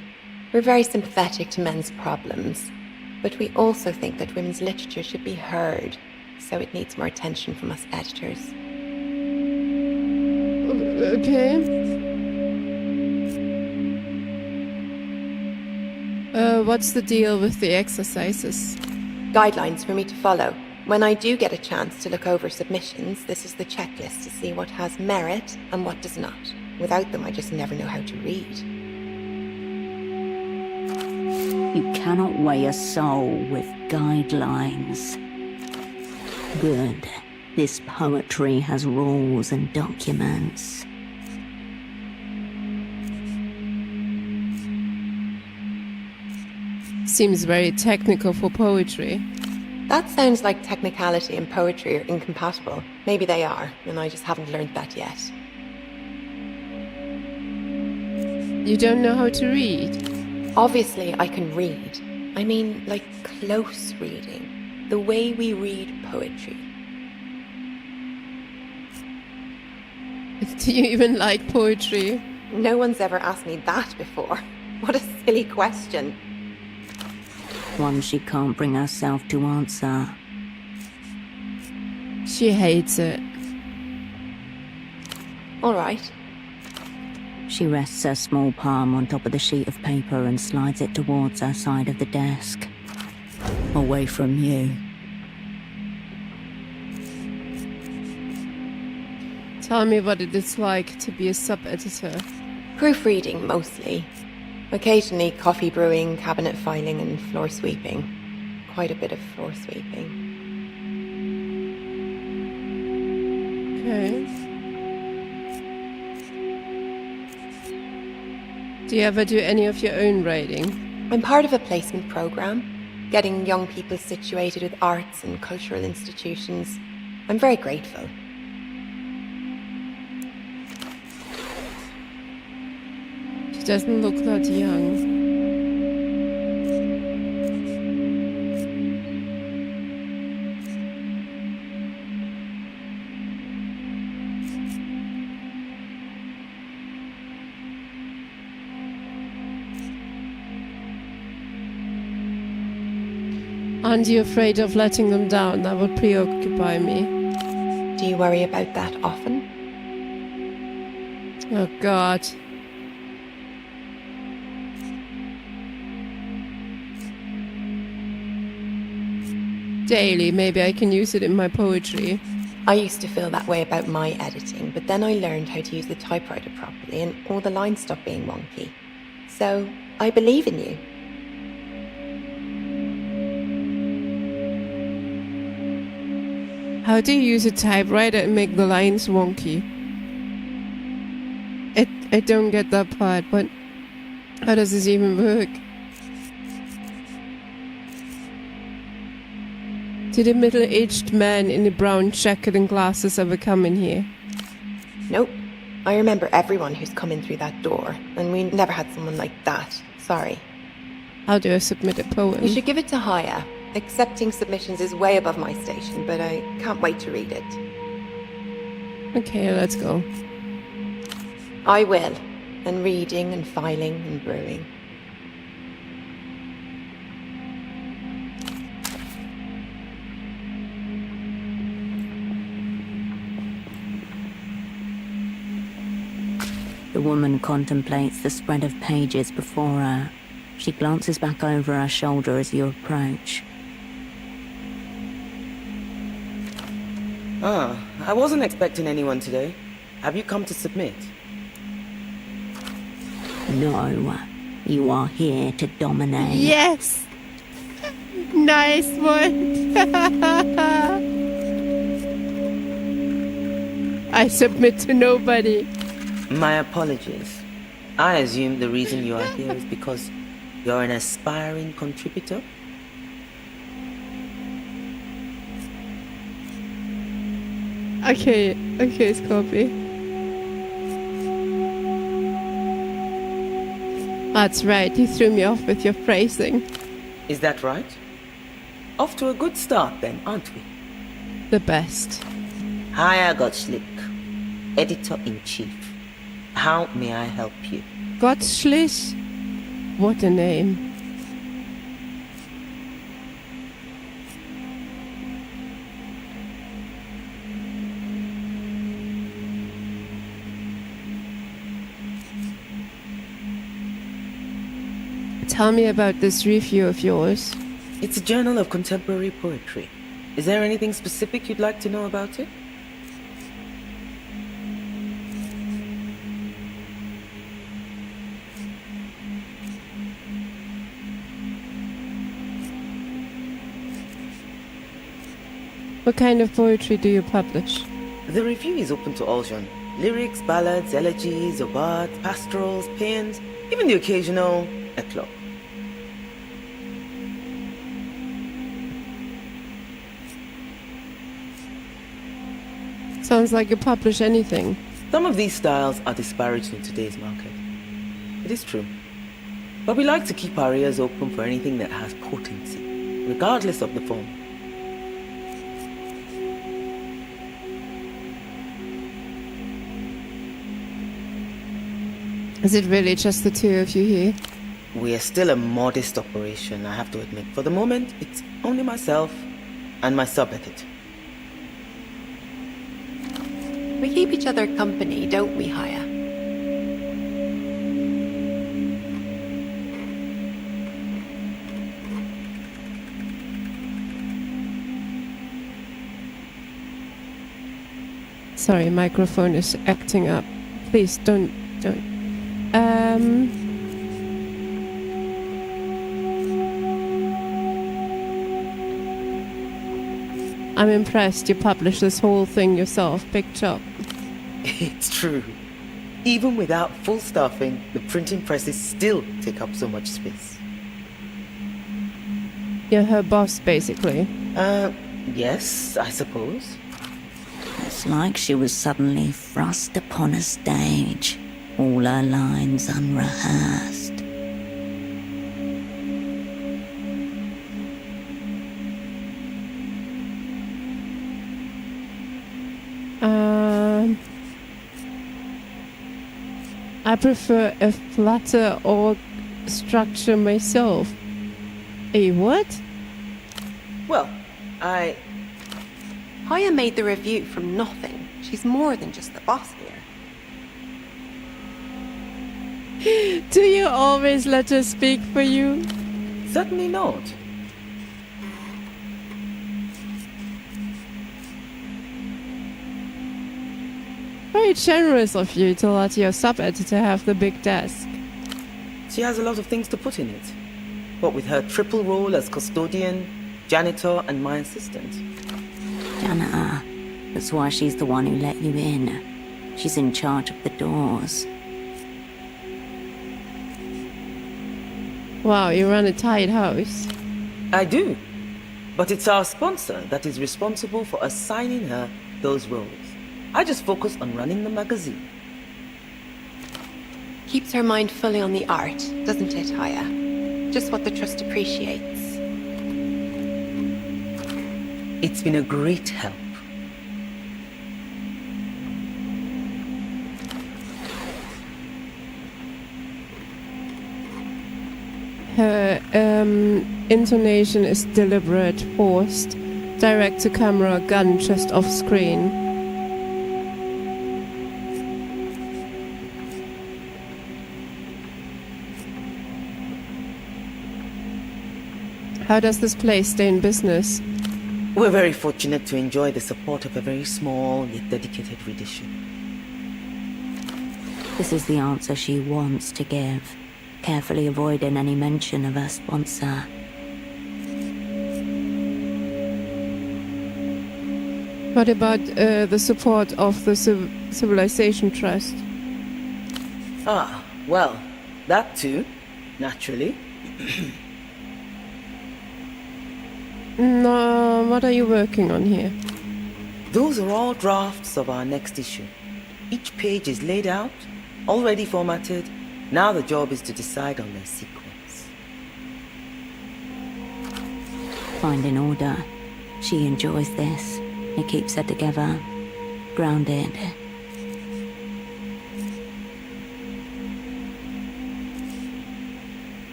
We're very sympathetic to men's problems, but we also think that women's literature should be heard, so it needs more attention from us editors. Okay. What's the deal with the exercises? Guidelines for me to follow. When I do get a chance to look over submissions, this is the checklist to see what has merit and what does not. Without them, I just never know how to read. You cannot weigh a soul with guidelines. Good. This poetry has rules and documents. Seems very technical for poetry. That sounds like technicality and poetry are incompatible. Maybe they are, and I just haven't learned that yet. You don't know how to read? Obviously, I can read. I mean, like close reading. The way we read poetry. Do you even like poetry? No one's ever asked me that before. What a silly question. One she can't bring herself to answer. She hates it. All right. She rests her small palm on top of the sheet of paper and slides it towards her side of the desk. Away from you. Tell me what it is like to be a sub-editor. Proofreading, mostly. Occasionally coffee brewing, cabinet filing, and floor sweeping. Quite a bit of floor sweeping. Okay. Do you ever do any of your own writing? I'm part of a placement program, getting young people situated with arts and cultural institutions. I'm very grateful. She doesn't look that young. Aren't you afraid of letting them down? That would preoccupy me. Do you worry about that often? Oh God. Daily, maybe I can use it in my poetry. I used to feel that way about my editing, but then I learned how to use the typewriter properly and all the lines stopped being wonky. So, I believe in you. How do you use a typewriter and make the lines wonky? I don't get that part, but how does this even work? Did a middle-aged man in a brown jacket and glasses ever come in here? Nope. I remember everyone who's come in through that door, and we never had someone like that. Sorry. How do I submit a poem? You should give it to Haya. Accepting submissions is way above my station, but I can't wait to read it. Okay, let's go. I will. And reading and filing and brewing. The woman contemplates the spread of pages before her. She glances back over her shoulder as you approach. Ah, I wasn't expecting anyone today. Have you come to submit? No, you are here to dominate. Yes! Nice one! I submit to nobody. My apologies. I assume the reason you are here is because you're an aspiring contributor? Okay, Scorpio. That's right, you threw me off with your phrasing. Is that right? Off to a good start then, aren't we? The best. Haya Gottslick, Editor-in-Chief. How may I help you? Gottslich? What a name. Tell me about this review of yours. It's a journal of contemporary poetry. Is there anything specific you'd like to know about it? What kind of poetry do you publish? The review is open to all genres. Lyrics, ballads, elegies, obads, pastorals, paeans, even the occasional eclogue. Sounds like you publish anything. Some of these styles are disparaged in today's market. It is true. But we like to keep our ears open for anything that has potency, regardless of the form. Is it really just the two of you here? We are still a modest operation, I have to admit. For the moment, it's only myself and my sub-editor. We keep each other company, don't we, Haya? Sorry, microphone is acting up. Please don't. I'm impressed you published this whole thing yourself. Big job. It's true. Even without full staffing, the printing presses still take up so much space. You're her boss, basically. Yes, I suppose. It's like she was suddenly thrust upon a stage, all her lines unrehearsed. I prefer a flatter org structure myself. A what? Well, Haya made the review from nothing. She's more than just the boss here. Do you always let her speak for you? Certainly not. Very generous of you to let your sub-editor have the big desk. She has a lot of things to put in it. What with her triple role as custodian, janitor, and my assistant. Janitor. That's why she's the one who let you in. She's in charge of the doors. Wow, you run a tight house. I do. But it's our sponsor that is responsible for assigning her those roles. I just focus on running the magazine. Keeps her mind fully on the art, doesn't it, Haya? Just what the Trust appreciates. It's been a great help. Her intonation is deliberate, forced, direct to camera, gun just off screen. How does this place stay in business? We're very fortunate to enjoy the support of a very small yet dedicated readership. This is the answer she wants to give, carefully avoiding any mention of her sponsor. What about the support of the Civilization Trust? Ah, well, that too, naturally. No, what are you working on here? Those are all drafts of our next issue. Each page is laid out, already formatted. Now the job is to decide on their sequence. Finding order. She enjoys this. It keeps her together, grounded.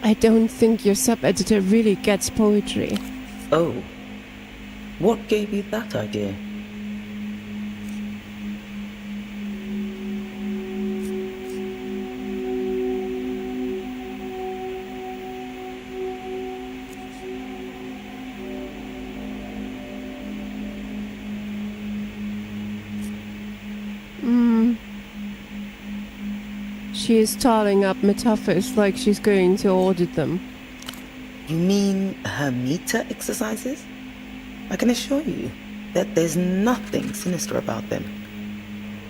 I don't think your sub-editor really gets poetry. Oh, what gave you that idea? She is tallying up metaphors like she's going to audit them. You mean her meter exercises? I can assure you that there's nothing sinister about them.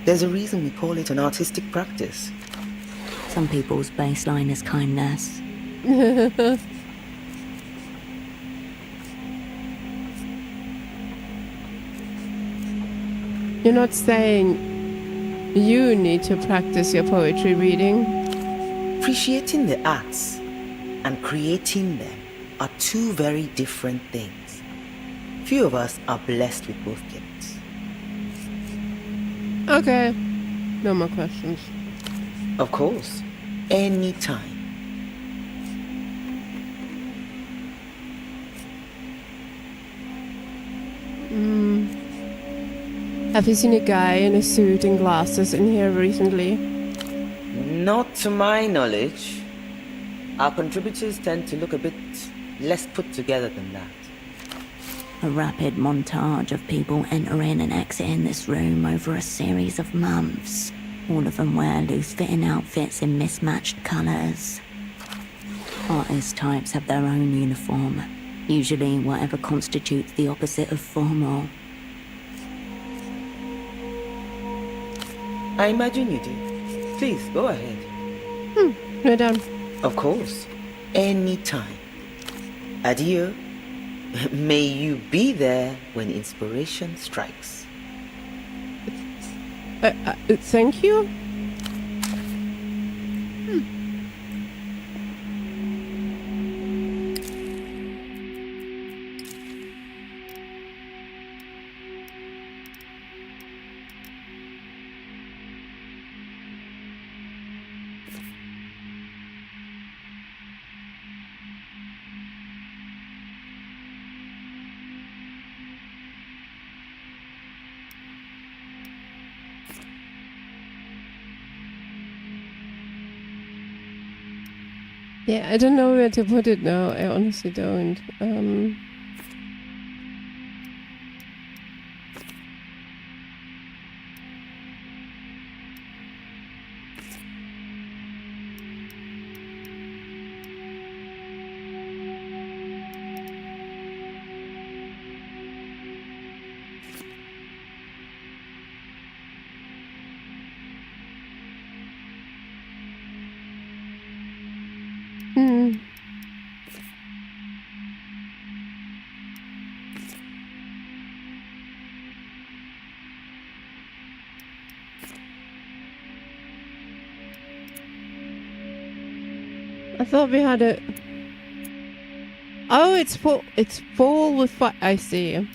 There's a reason we call it an artistic practice. Some people's baseline is kindness. You're not saying you need to practice your poetry reading? Appreciating the arts and creating them are two very different things. Few of us are blessed with both gifts. Okay. No more questions. Of course. Anytime. Have you seen a guy in a suit and glasses in here recently? Not to my knowledge. Our contributors tend to look a bit less put together than that. A rapid montage of people entering and exiting this room over a series of months. All of them wear loose-fitting outfits in mismatched colours. Artist types have their own uniform, usually whatever constitutes the opposite of formal. I imagine you do. Please, go ahead. We're done. Of course. Anytime. Adieu. May you be there when inspiration strikes. Thank you? Yeah, I don't know where to put it now. I honestly don't. I thought we had a... Oh, it's full. It's full with fire. I see.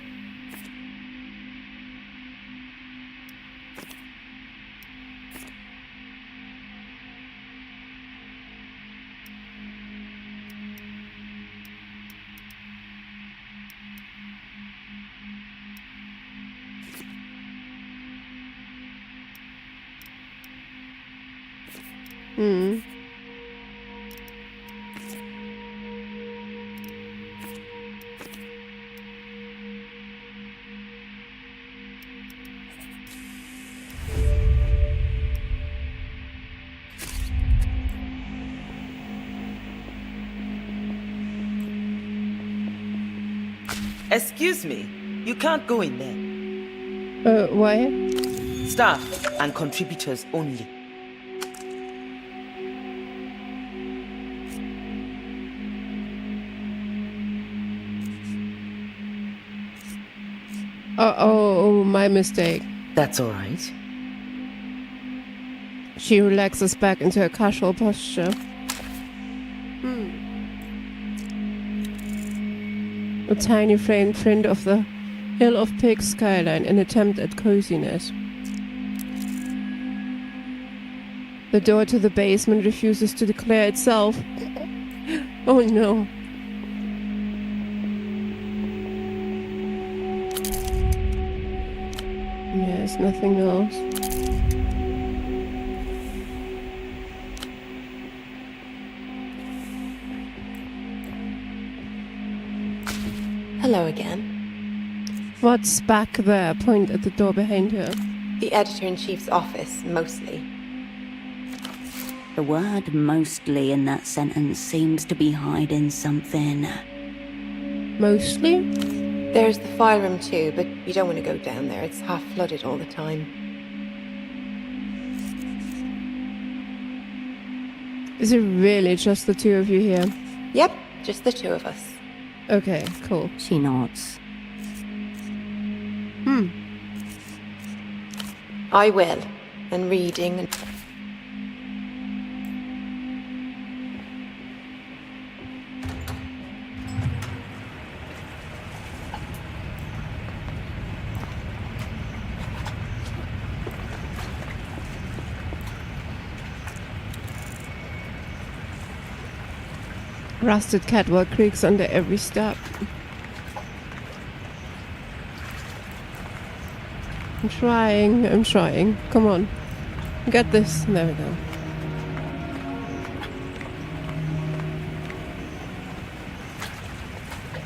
Excuse me, you can't go in there. Why? Staff and contributors only. Oh, my mistake. That's all right. She relaxes back into her casual posture. A tiny framed print of the Hill of Pigs skyline, an attempt at coziness. The door to the basement refuses to declare itself. Oh no. Yes, nothing else. Hello again. What's back there? Point at the door behind her. The editor-in-chief's office, mostly. The word mostly in that sentence seems to be hiding something. Mostly? There's the file room too, but you don't want to go down there. It's half flooded all the time. Is it really just the two of you here? Yep, just the two of us. Okay, cool. She nods. I will. And reading and... Rusted catwalk creaks under every step. I'm trying. Come on. Get this. There we go.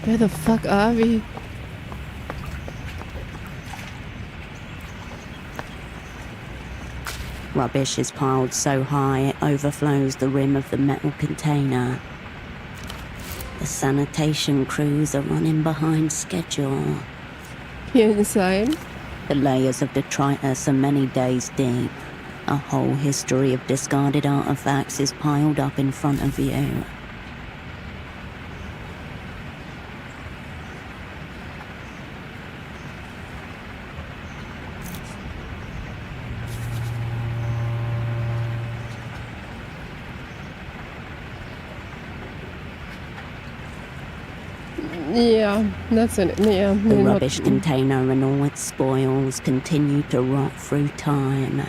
Where the fuck are we? Rubbish is piled so high it overflows the rim of the metal container. The sanitation crews are running behind schedule. Here inside. The layers of detritus are many days deep. A whole history of discarded artifacts is piled up in front of you. Yeah, that's it. Yeah, The rubbish container and all its spoils continue to rot through time.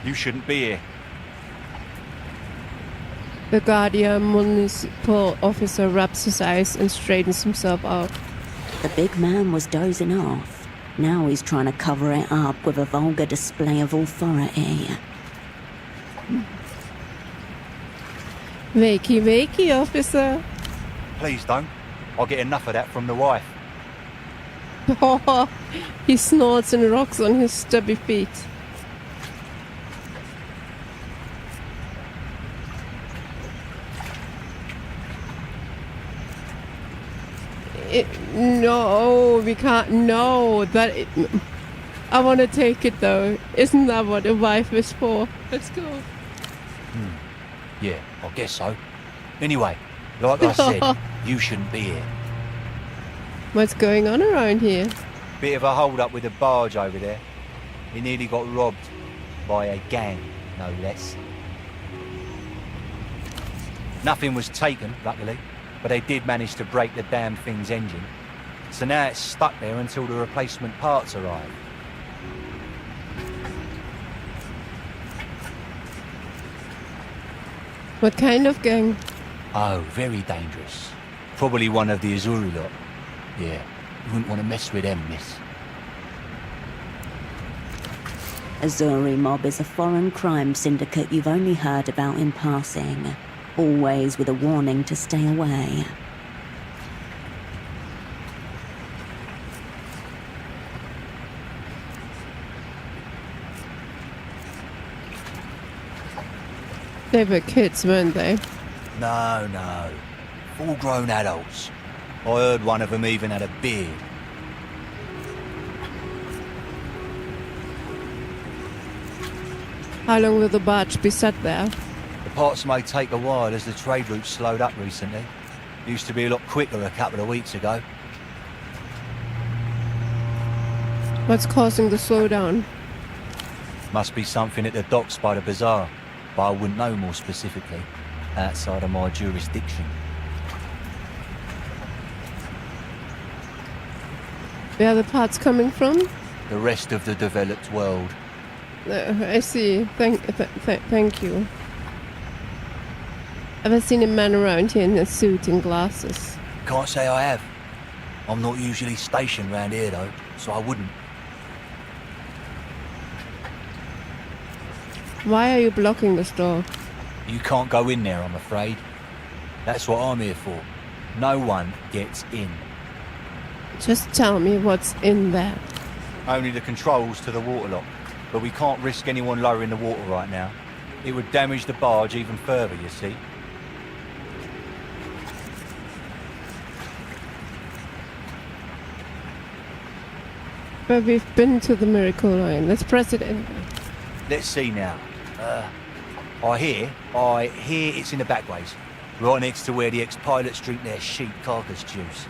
You shouldn't be here. The Guardian municipal officer rubs his eyes and straightens himself up. The big man was dozing off. Now he's trying to cover it up with a vulgar display of authority. Wakey, wakey, officer. Please don't. I'll get enough of that from the wife. He snorts and rocks on his stubby feet. No, we can't. No, I want to take it though. Isn't that what a wife is for? Let's go. Yeah, I guess so. Anyway, like I said, you shouldn't be here. What's going on around here? Bit of a hold-up with a barge over there. He nearly got robbed by a gang, no less. Nothing was taken, luckily, but they did manage to break the damn thing's engine. So now it's stuck there until the replacement parts arrive. What kind of gang? Oh, very dangerous. Probably one of the Azuri lot. Yeah, you wouldn't want to mess with them, miss. Azuri Mob is a foreign crime syndicate you've only heard about in passing. Always with a warning to stay away. They were kids, weren't they? No. Full-grown adults. I heard one of them even had a beard. How long will the barge be sat there? The parts may take a while as the trade route slowed up recently. Used to be a lot quicker a couple of weeks ago. What's causing the slowdown? Must be something at the docks by the bazaar, but I wouldn't know more specifically, outside of my jurisdiction. Where are the parts coming from? The rest of the developed world. I see. Thank you. Ever seen a man around here in a suit and glasses? Can't say I have. I'm not usually stationed round here though, so I wouldn't. Why are you blocking this door? You can't go in there, I'm afraid. That's what I'm here for. No one gets in. Just tell me what's in there. Only the controls to the waterlock, but we can't risk anyone lowering the water right now. It would damage the barge even further, you see. But we've been to the Miracle Line. Let's press it in. Let's see now. I hear it's in the back ways. Right next to where the ex-pilots drink their sheep carcass juice.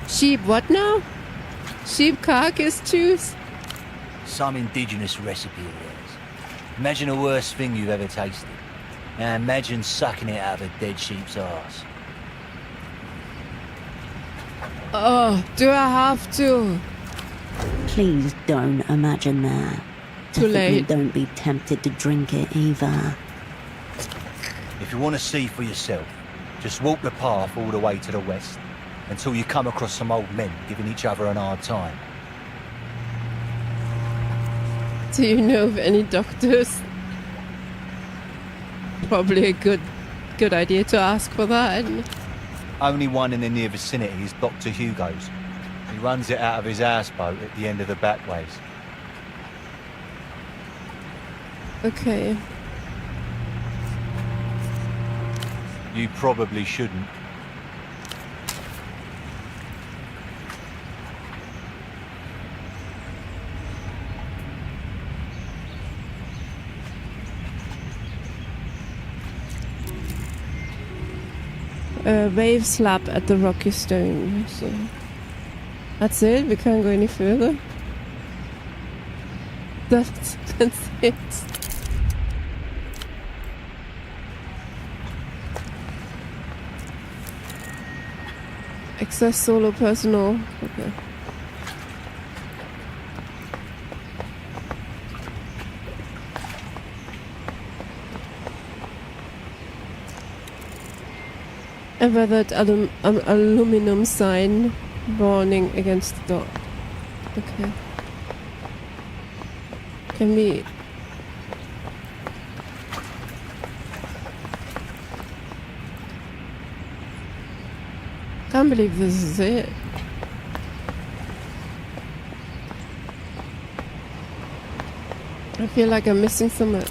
Sheep what now? Sheep carcass juice? Some indigenous recipe of theirs. Imagine the worst thing you've ever tasted. Now imagine sucking it out of a dead sheep's arse. Oh, do I have to? Please don't imagine that. Too Definitely late. don't be tempted to drink it either. If you want to see for yourself, just walk the path all the way to the west until you come across some old men giving each other an hard time. Do you know of any doctors? Probably a good idea to ask for that. Only one in the near vicinity is Dr. Hugo's. He runs it out of his houseboat at the end of the backways. Okay. You probably shouldn't. Wave slap at the rocky stone. So that's it. We can't go any further. That's it. Access solo personal. Okay. A weathered aluminum sign warning against the door. Okay. Can we... Can't believe this is it. I feel like I'm missing something.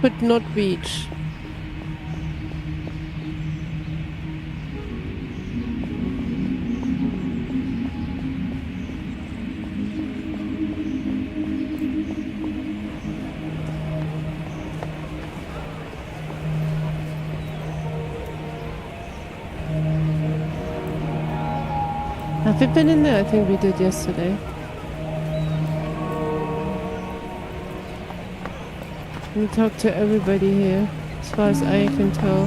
Could not reach. Have we been in there? I think we did yesterday. We talked to everybody here, as far as I can tell.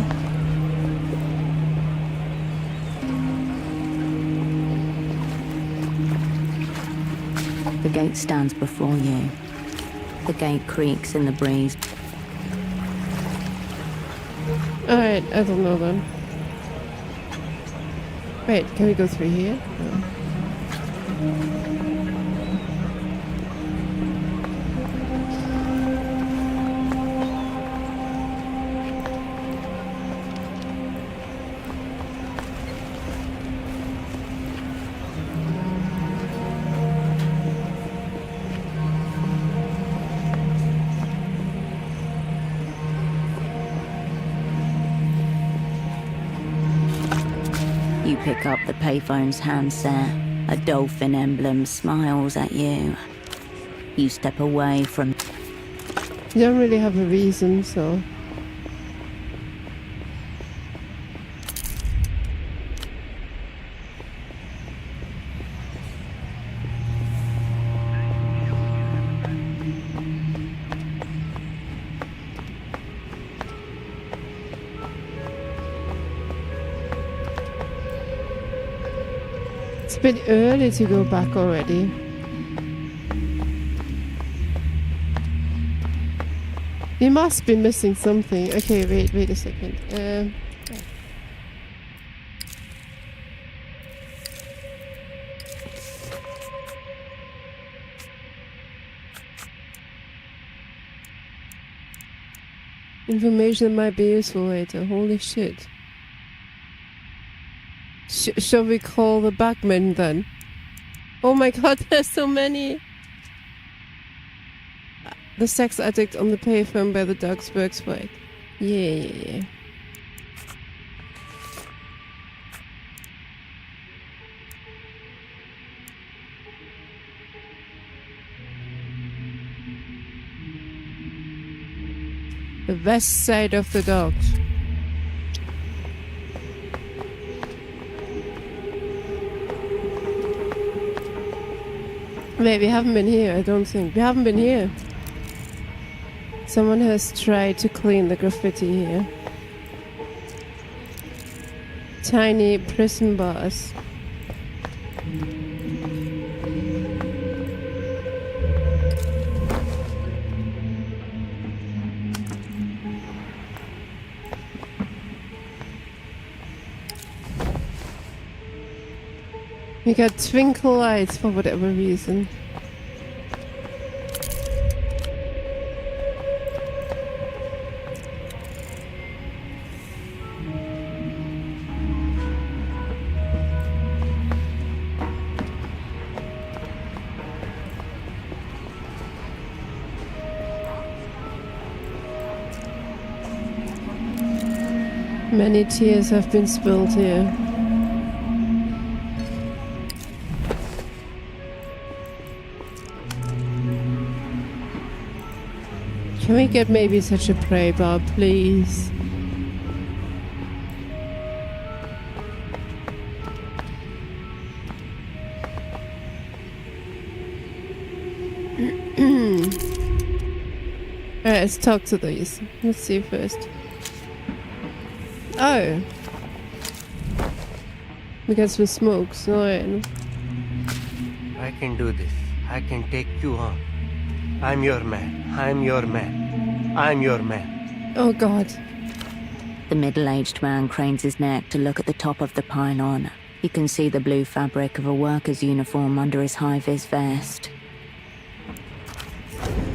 The gate stands before you. The gate creaks in the breeze. Alright, I don't know then. Wait, can we go through here? No. You pick up the payphone's handset. A dolphin emblem smiles at you. You step away from... You don't really have a reason, so... It's a bit early to go back already. We must be missing something. Okay, wait a second. Information that might be useful later. Holy shit. Shall we call the Backman then? Oh my god, there's so many! The sex addict on the payphone by the dog's works fight. Yeah. The west side of the docks. Wait, we haven't been here, I don't think. We haven't been here. Someone has tried to clean the graffiti here. Tiny prison bars. We got twinkle lights for whatever reason. Many tears have been spilled here. Can we get maybe such a prey bar, please? Alright, let's talk to these. Let's see first. Oh. We got some smokes. Alright. I can do this. I can take you on. I'm your man. I'm your man. I'm your man. Oh god. The middle-aged man cranes his neck to look at the top of the pylon. You can see the blue fabric of a worker's uniform under his high-vis vest.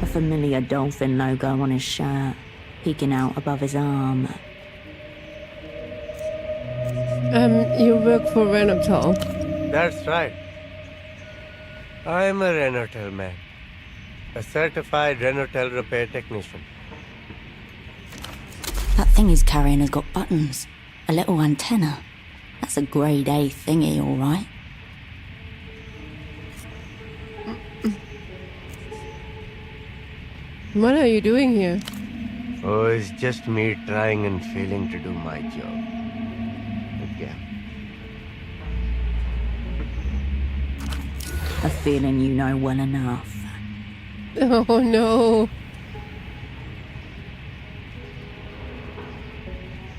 A familiar dolphin logo on his shirt, peeking out above his arm. You work for Renatal. That's right. I'm a Renatal man. A certified Renatal repair technician. That thing he's carrying has got buttons. A little antenna. That's a grade A thingy, all right. What are you doing here? Oh, it's just me trying and failing to do my job. Okay. A feeling you know well enough. Oh no.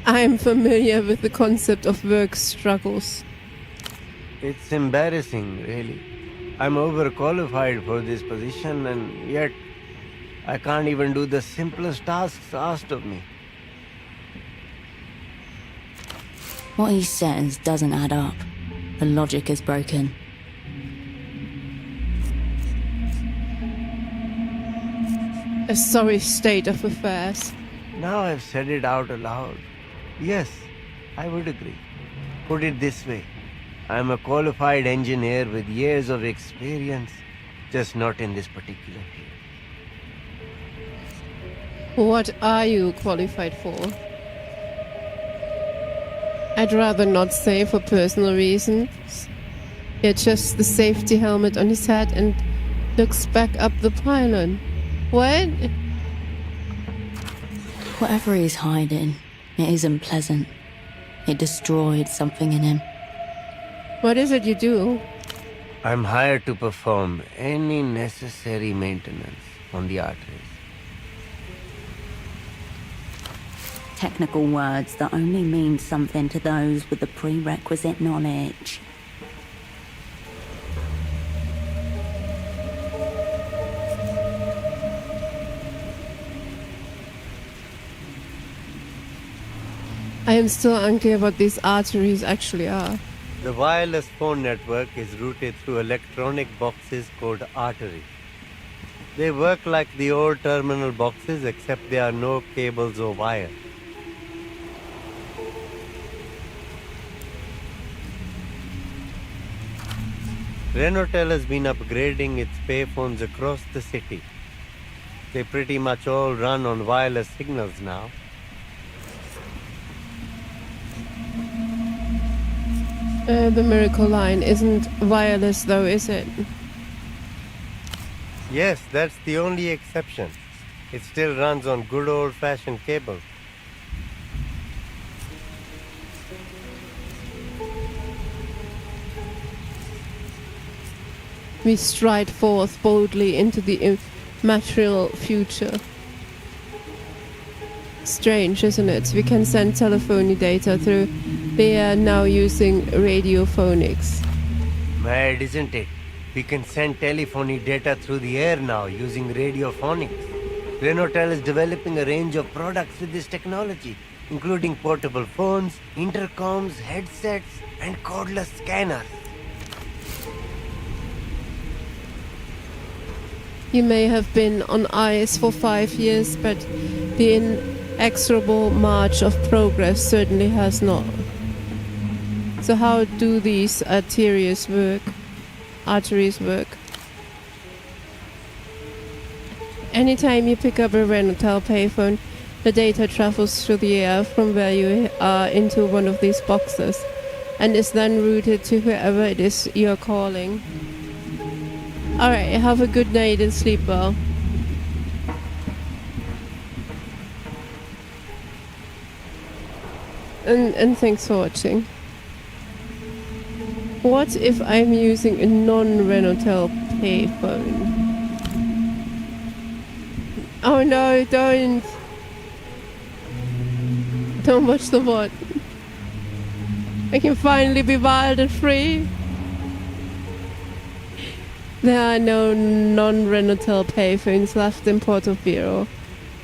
I am familiar with the concept of work struggles. It's embarrassing, really. I'm overqualified for this position, and yet I can't even do the simplest tasks asked of me. What he says doesn't add up. The logic is broken. A sorry state of affairs. Now I've said it out aloud. Yes, I would agree. Put it this way. I'm a qualified engineer with years of experience, just not in this particular field. What are you qualified for? I'd rather not say for personal reasons. He adjusts the safety helmet on his head and looks back up the pylon. What? Whatever he's hiding, it isn't pleasant. It destroyed something in him. What is it you do? I'm hired to perform any necessary maintenance on the arteries. Technical words that only mean something to those with the prerequisite knowledge. I am still unclear what these arteries actually are. The wireless phone network is routed through electronic boxes called arteries. They work like the old terminal boxes, except there are no cables or wires. Renotel has been upgrading its payphones across the city. They pretty much all run on wireless signals now. The Miracle Line isn't wireless though, is it? Yes, that's the only exception. It still runs on good old-fashioned cable. We stride forth boldly into the immaterial future. Strange, isn't it? We can send telephony data through the air now using radiophonics. Mad, isn't it? We can send telephony data through the air now using radiophonics. Renotel is developing a range of products with this technology, including portable phones, intercoms, headsets, and cordless scanners. You may have been on ice for 5 years, but the inexorable march of progress certainly has not. So how do these arteries work? Anytime you pick up a Renotel payphone, the data travels through the air from where you are into one of these boxes, and is then routed to whoever it is you're calling. Alright, have a good night and sleep well. And thanks for watching. What if I'm using a non-Renotel payphone? Oh no, don't! Don't watch the bot. I can finally be wild and free. There are no non-Renotel payphones left in Portofiro.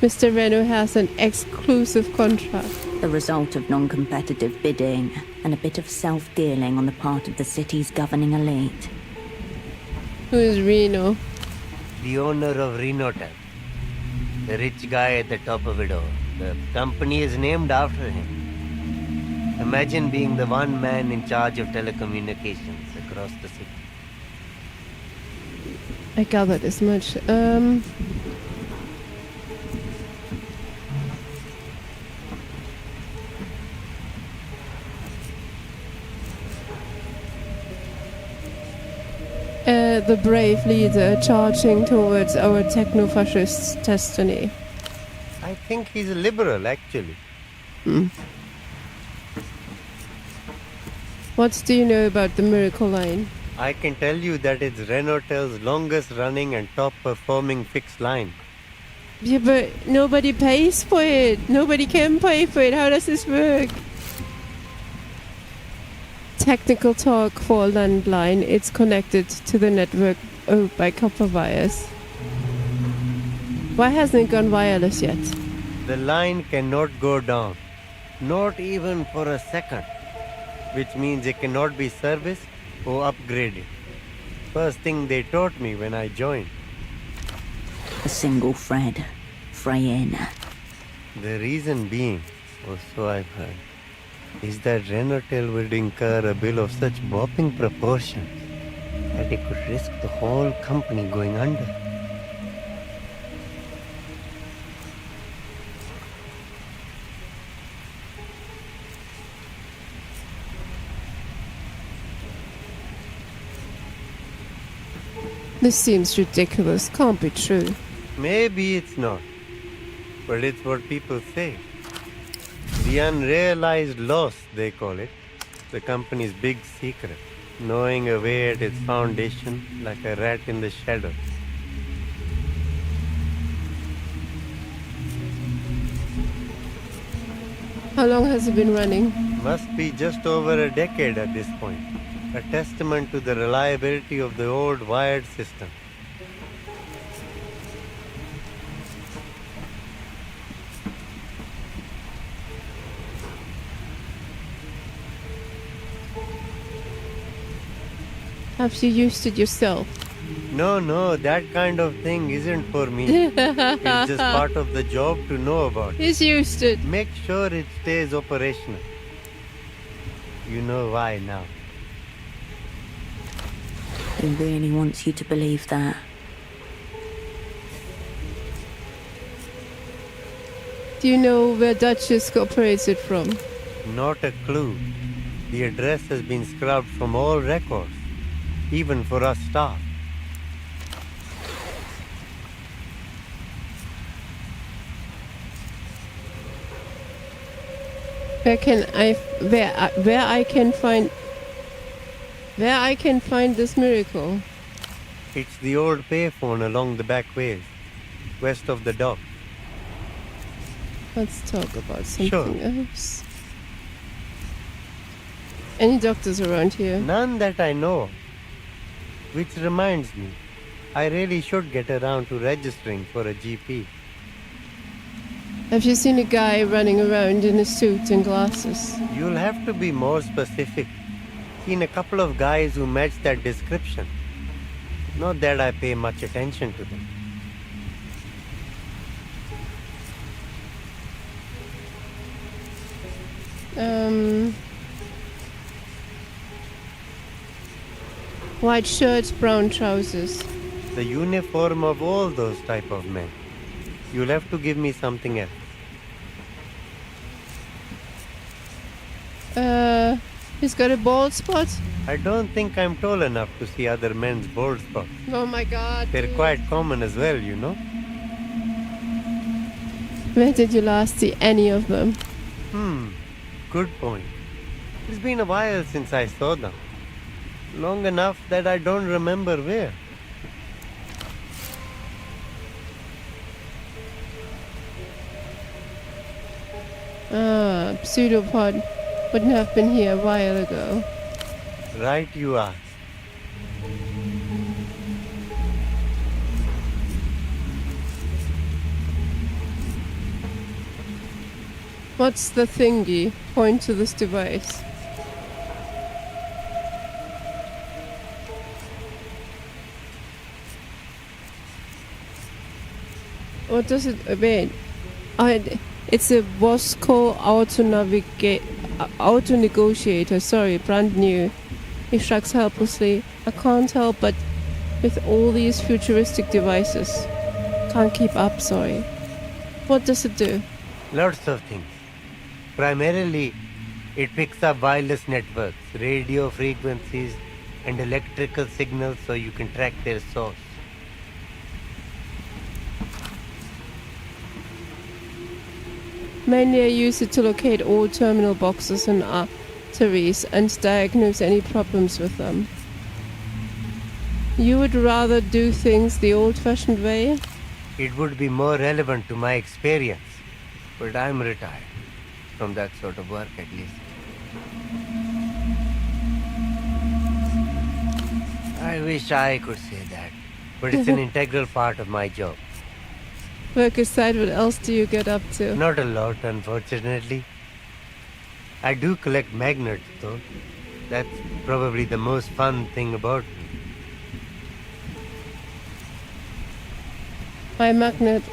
Mr. Reno has an exclusive contract. The result of non-competitive bidding and a bit of self-dealing on the part of the city's governing elite. Who is Reno? The owner of Renotel. The rich guy at the top of it all. The company is named after him. Imagine being the one man in charge of telecommunications across the city. I gathered as much. The brave leader charging towards our techno-fascist destiny. I think he's a liberal, actually. What do you know about the Miracle Line? I can tell you that it's Renaultel's longest running and top performing fixed line. Yeah, but nobody pays for it. Nobody can pay for it. How does this work? Technical talk for a landline. It's connected to the network by copper wires. Why hasn't it gone wireless yet? The line cannot go down, not even for a second, which means it cannot be serviced or upgraded. First thing they taught me when I joined. A single thread, fraying. The reason being, or so I've heard, is that Renaultel would incur a bill of such whopping proportions that it could risk the whole company going under. This seems ridiculous. Can't be true. Maybe it's not, but it's what people say. The unrealized loss, they call it. The company's big secret. Knowing away at its foundation like a rat in the shadows. How long has it been running? Must be just over a decade at this point. A testament to the reliability of the old wired system. Have you used it yourself? No, that kind of thing isn't for me. It's just part of the job to know about. He's used it. Make sure it stays operational. You know why now. He really wants you to believe that. Do you know where Duchess operates it from? Not a clue. The address has been scrubbed from all records, even for us staff. Where I can find this miracle? It's the old payphone along the back ways, west of the dock. Let's talk about something else. Any doctors around here? None that I know of. Which reminds me, I really should get around to registering for a GP. Have you seen a guy running around in a suit and glasses? You'll have to be more specific. Seen a couple of guys who match that description. Not that I pay much attention to them. White shirts, brown trousers. The uniform of all those type of men. You'll have to give me something else. He's got a bald spot? I don't think I'm tall enough to see other men's bald spots. Oh my god. They're quite common as well, you know? Where did you last see any of them? Good point. It's been a while since I saw them. Long enough that I don't remember where. Pseudopod wouldn't have been here a while ago. Right you are. What's the thingy? Point to this device. What does it mean? It's a Wasco auto negotiator. Sorry, brand new. He shrugs helplessly. I can't help but with all these futuristic devices. Can't keep up, sorry. What does it do? Lots of things. Primarily, it picks up wireless networks, radio frequencies, and electrical signals so you can track their source. Mainly I use it to locate all terminal boxes and arteries and diagnose any problems with them. You would rather do things the old-fashioned way? It would be more relevant to my experience. But I'm retired from that sort of work, at least. I wish I could say that, but it's an integral part of my job. Work aside, what else do you get up to? Not a lot, unfortunately. I do collect magnets, though. That's probably the most fun thing about me. My magnet.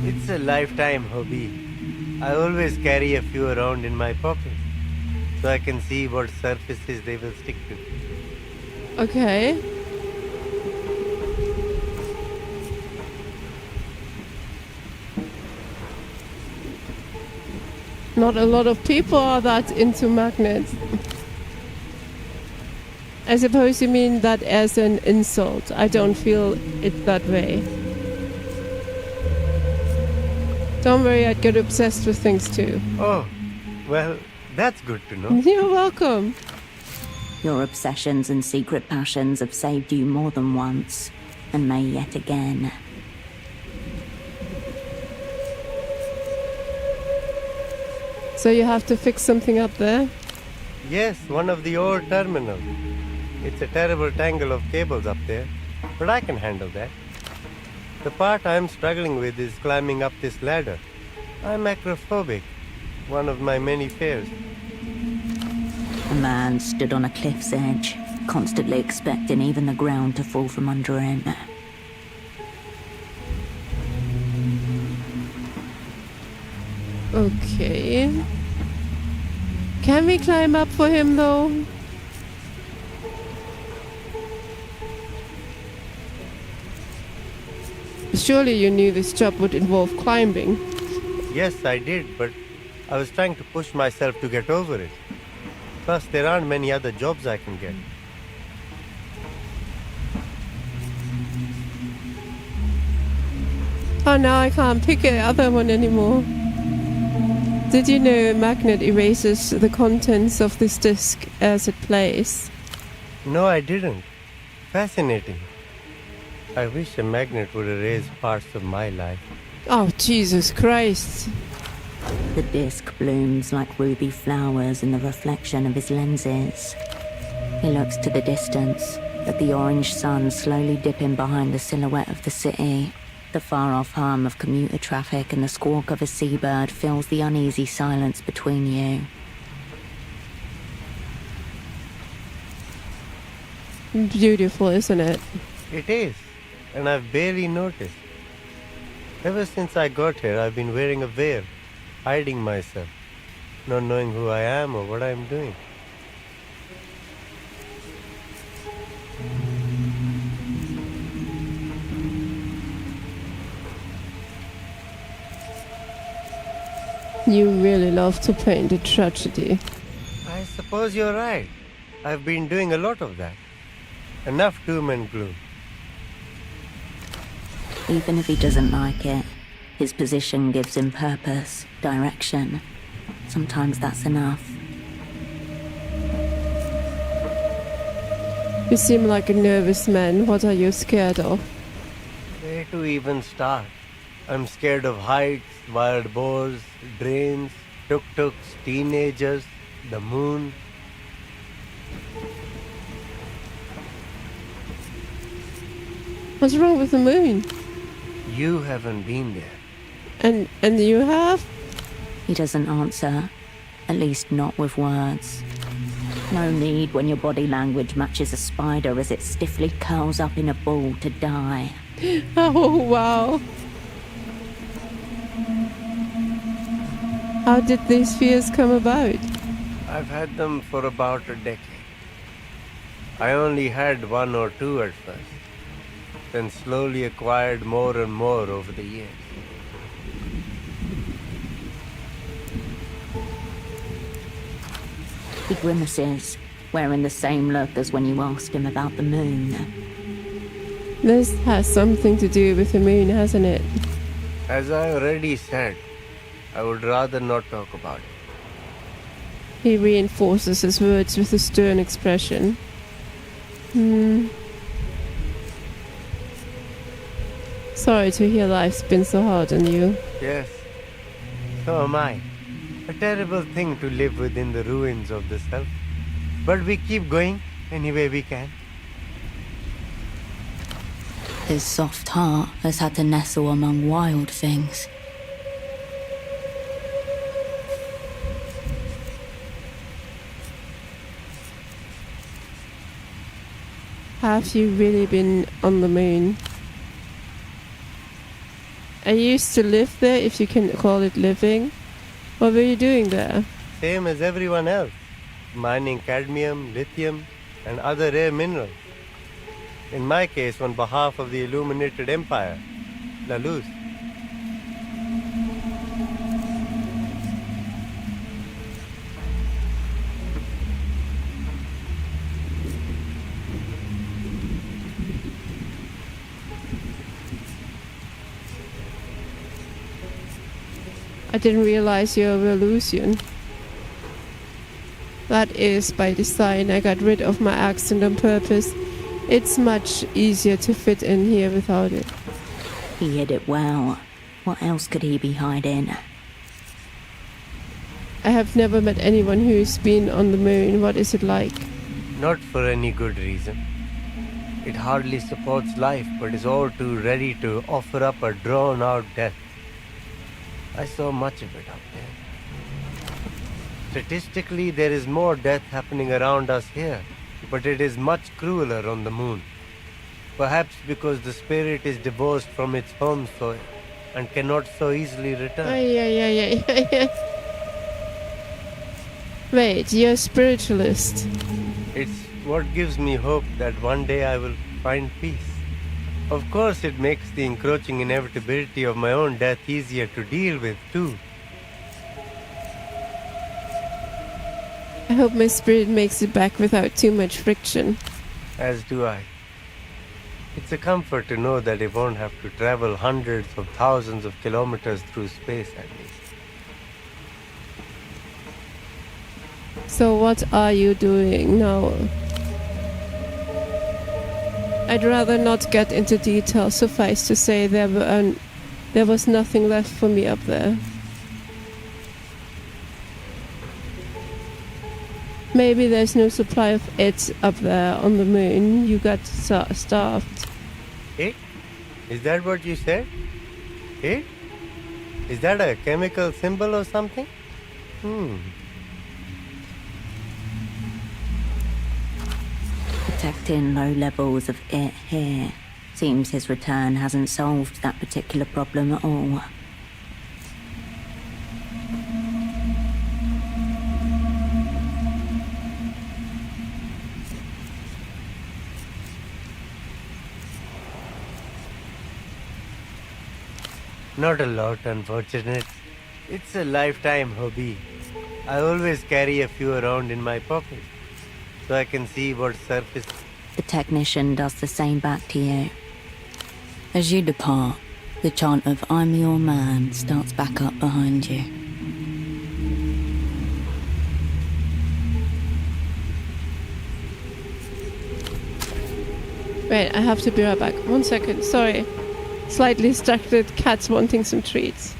It's a lifetime hobby. I always carry a few around in my pocket, so I can see what surfaces they will stick to. Okay. Not a lot of people are that into magnets. I suppose you mean that as an insult. I don't feel it that way. Don't worry, I'd get obsessed with things too. Oh, well, that's good to know. You're welcome. Your obsessions and secret passions have saved you more than once, and may yet again. So you have to fix something up there? Yes, one of the old terminals. It's a terrible tangle of cables up there, but I can handle that. The part I'm struggling with is climbing up this ladder. I'm acrophobic, one of my many fears. A man stood on a cliff's edge, constantly expecting even the ground to fall from under him. Okay. Can we climb up for him though? Surely you knew this job would involve climbing. Yes, I did, but I was trying to push myself to get over it. Plus, there aren't many other jobs I can get. Oh, now I can't pick the other one anymore. Did you know a magnet erases the contents of this disc as it plays? No, I didn't. Fascinating. I wish a magnet would erase parts of my life. Oh, Jesus Christ. The disc blooms like ruby flowers in the reflection of his lenses. He looks to the distance, at the orange sun slowly dipping behind the silhouette of the city. The far-off hum of commuter traffic and the squawk of a seabird fills the uneasy silence between you. Beautiful, isn't it? It is, and I've barely noticed. Ever since I got here, I've been wearing a veil, hiding myself, not knowing who I am or what I'm doing. You really love to paint a tragedy. I suppose you're right. I've been doing a lot of that. Enough doom and gloom. Even if he doesn't like it, his position gives him purpose, direction. Sometimes that's enough. You seem like a nervous man. What are you scared of? Where to even start? I'm scared of heights, wild boars, drains, tuk-tuks, teenagers, the moon. What's wrong with the moon? You haven't been there. And you have? He doesn't answer, at least not with words. No need when your body language matches a spider as it stiffly curls up in a ball to die. Oh, wow. How did these fears come about? I've had them for about a decade. I only had one or two at first, then slowly acquired more and more over the years. He grimaces, wearing the same look as when you asked him about the moon. This has something to do with the moon, hasn't it? As I already said, I would rather not talk about it. He reinforces his words with a stern expression. Sorry to hear life's been so hard on you. Yes, so am I. A terrible thing to live within the ruins of the self. But we keep going any way we can. His soft heart has had to nestle among wild things. Have you really been on the moon? I used to live there, if you can call it living. What were you doing there? Same as everyone else. Mining cadmium, lithium, and other rare minerals. In my case, on behalf of the Illuminated Empire, La Luz. I didn't realize you're a Velusian. That is by design. I got rid of my accent on purpose. It's much easier to fit in here without it. He hid it well. What else could he be hiding? I have never met anyone who's been on the moon. What is it like? Not for any good reason. It hardly supports life, but is all too ready to offer up a drawn-out death. I saw much of it up there. Statistically, there is more death happening around us here, but it is much crueler on the moon. Perhaps because the spirit is divorced from its home soil and cannot so easily return. Wait, you're a spiritualist. It's what gives me hope that one day I will find peace. Of course, it makes the encroaching inevitability of my own death easier to deal with, too. I hope my spirit makes it back without too much friction. As do I. It's a comfort to know that it won't have to travel hundreds of thousands of kilometers through space at least. So what are you doing now? I'd rather not get into detail. Suffice to say there was nothing left for me up there. Maybe there's no supply of it up there on the moon. You got starved. It? Is that what you said? It? Is that a chemical symbol or something? Detecting low levels of it here. Seems his return hasn't solved that particular problem at all. Not a lot, unfortunate. It's a lifetime hobby. I always carry a few around in my pocket, so I can see what surface. The technician does the same back to you. As you depart, the chant of "I'm your man" starts back up behind you. Wait, I have to be right back. 1 second, sorry. Slightly distracted cats wanting some treats.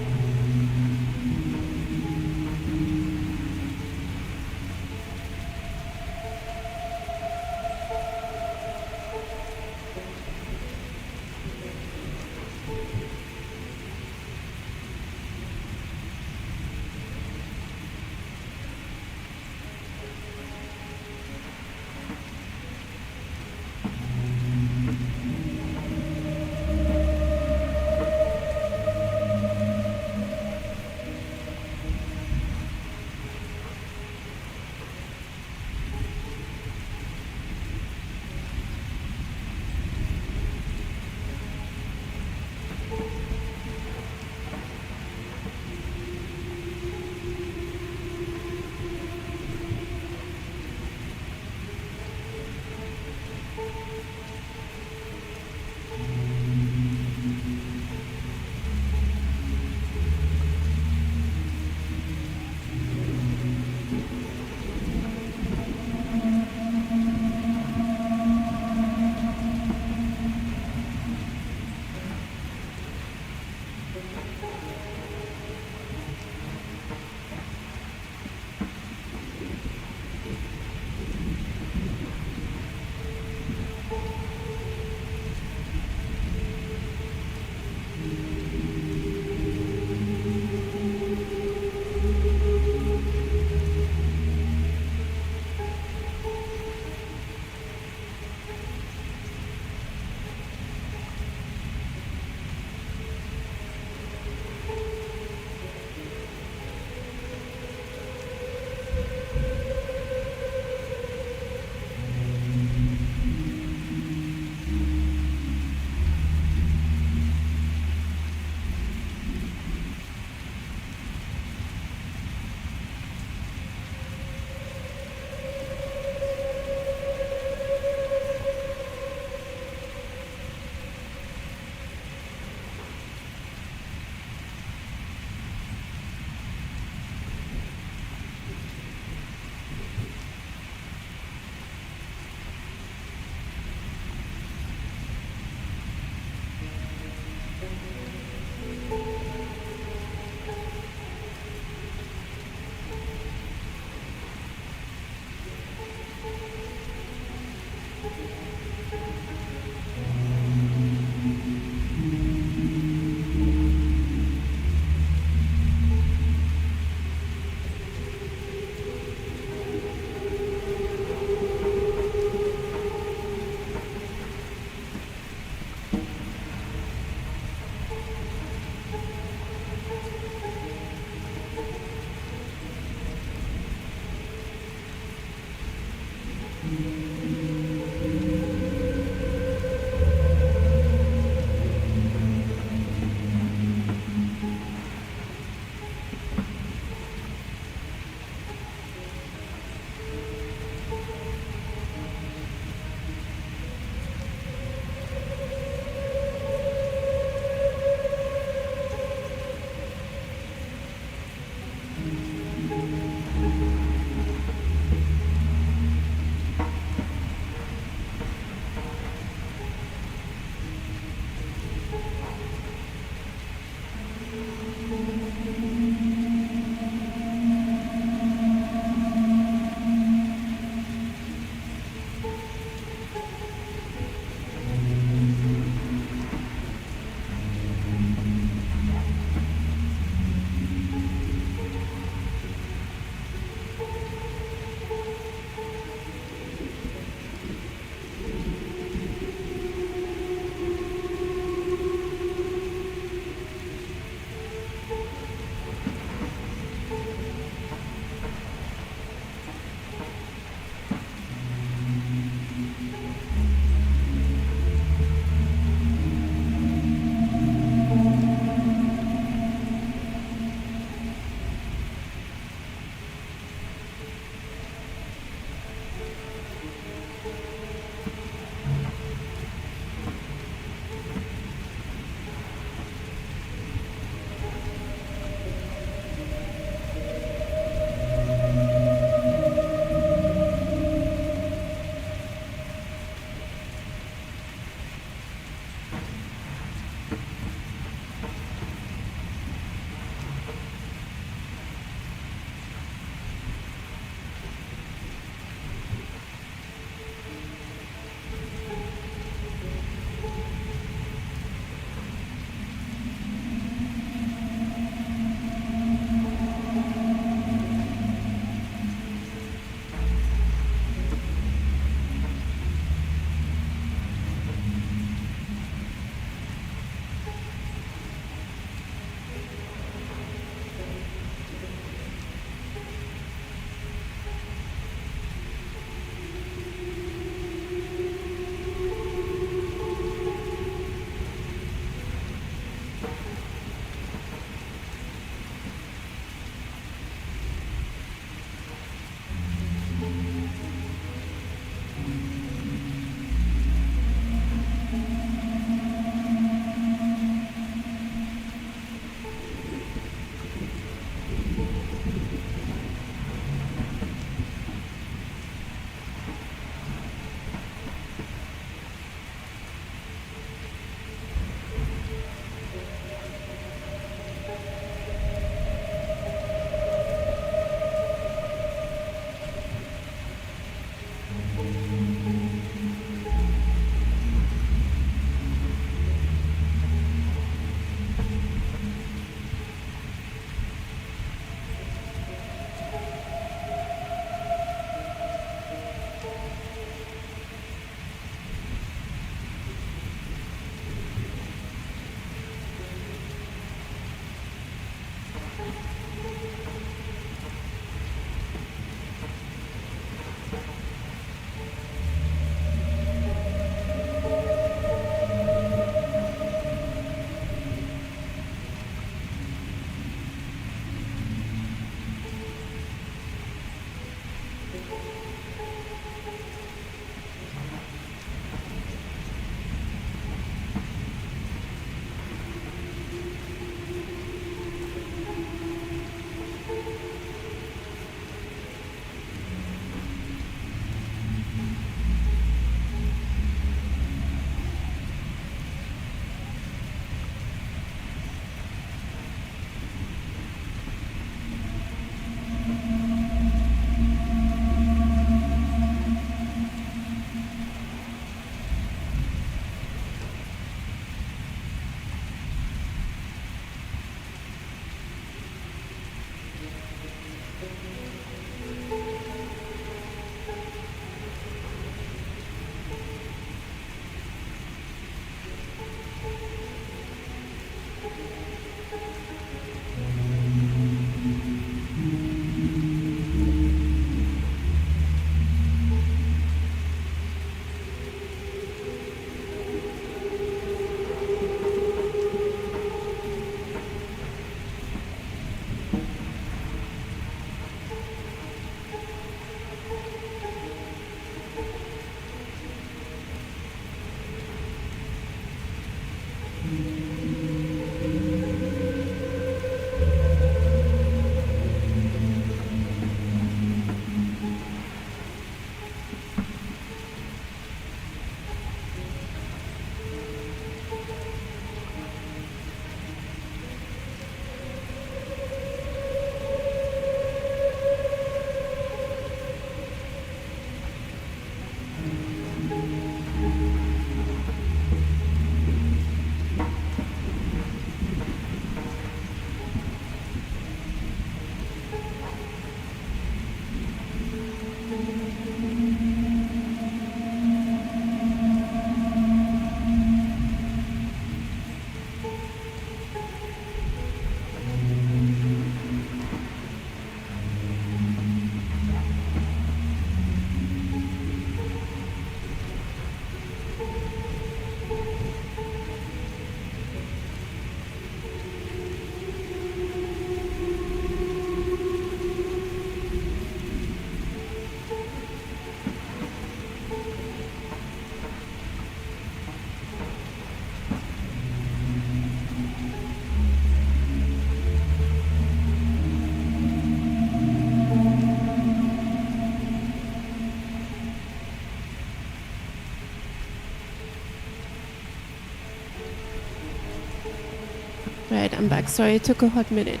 Right, I'm back. Sorry, it took a hot minute.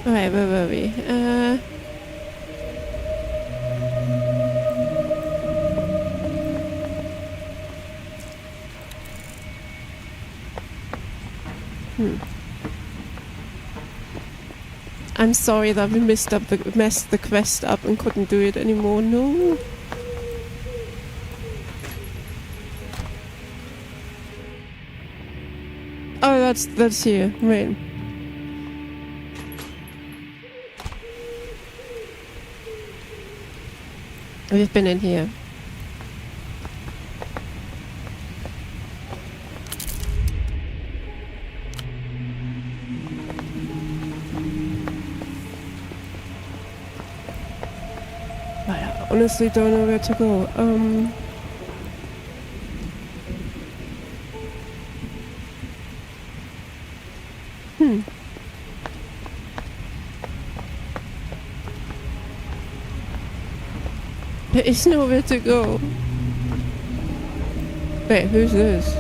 Alright, where were we? I'm sorry that we messed the quest up and couldn't do it anymore. No. Oh, that's here. Right. We've been in here. I honestly don't know where to go. There is nowhere to go. Wait, who's this?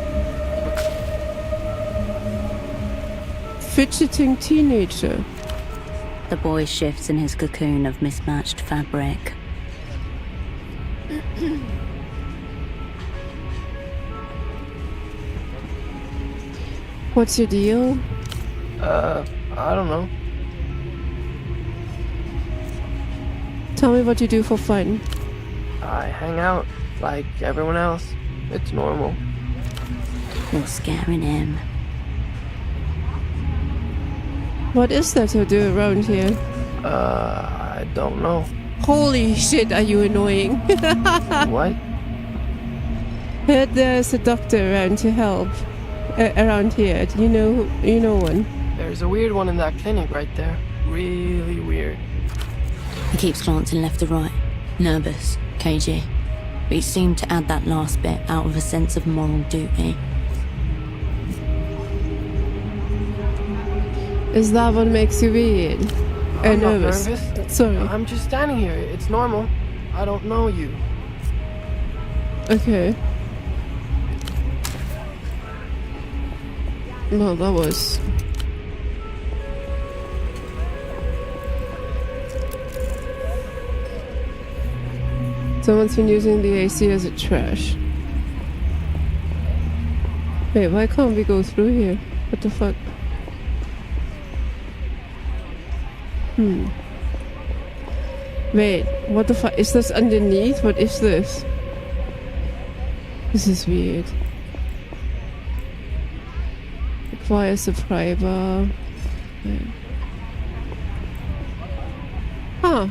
Fidgeting teenager. The boy shifts in his cocoon of mismatched fabric. What's your deal? I don't know. Tell me what you do for fun. I hang out like everyone else. It's normal. You're scaring him. What is there to do around here? I don't know. Holy shit, are you annoying? What? Heard there's a doctor around to help. Around here. Do you know one? There's a weird one in that clinic right there. Really weird. He keeps glancing left to right. Nervous, cagey. But he seemed to add that last bit out of a sense of moral duty. Is that what makes you weird? I'm not nervous. nervous. Sorry. I'm just standing here. It's normal. I don't know you. Okay. Well, that was... Someone's been using the AC as a trash. Wait, why can't we go through here? What the fuck? Wait, what the fuck? Is this underneath? What is this? This is weird. Requires a pry bar. Wait. Huh.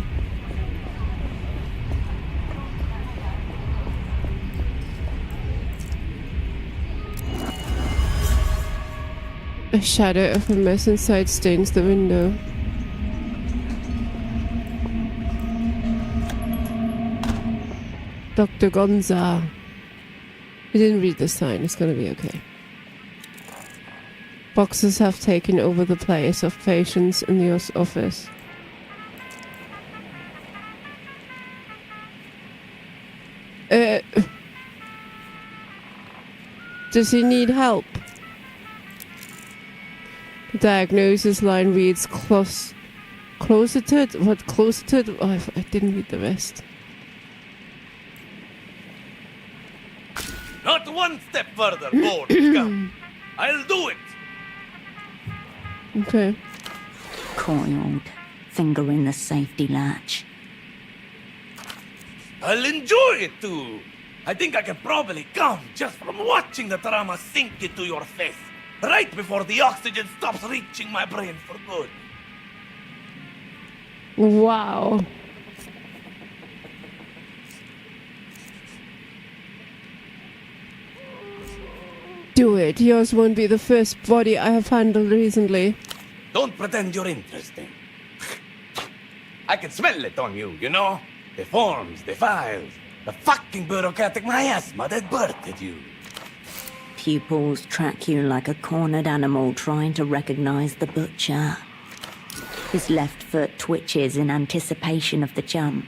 A shadow of a mess inside stains the window. Dr. Gonza. We didn't read the sign, it's gonna be okay. Boxes have taken over the place of patients in the office. Does he need help? The diagnosis line reads closeted? What, closeted? Oh, I didn't read the rest. Not one step further, board. Come. I'll do it. Okay. Coiled, fingering the safety latch. I'll enjoy it too. I think I can probably come just from watching the trauma sink into your face, right before the oxygen stops reaching my brain for good. Wow. Do it. Yours won't be the first body I have handled recently. Don't pretend you're interesting. I can smell it on you, you know? The forms, the files, the fucking bureaucratic miasma that birthed you. Pupils track you like a cornered animal trying to recognize the butcher. His left foot twitches in anticipation of the jump.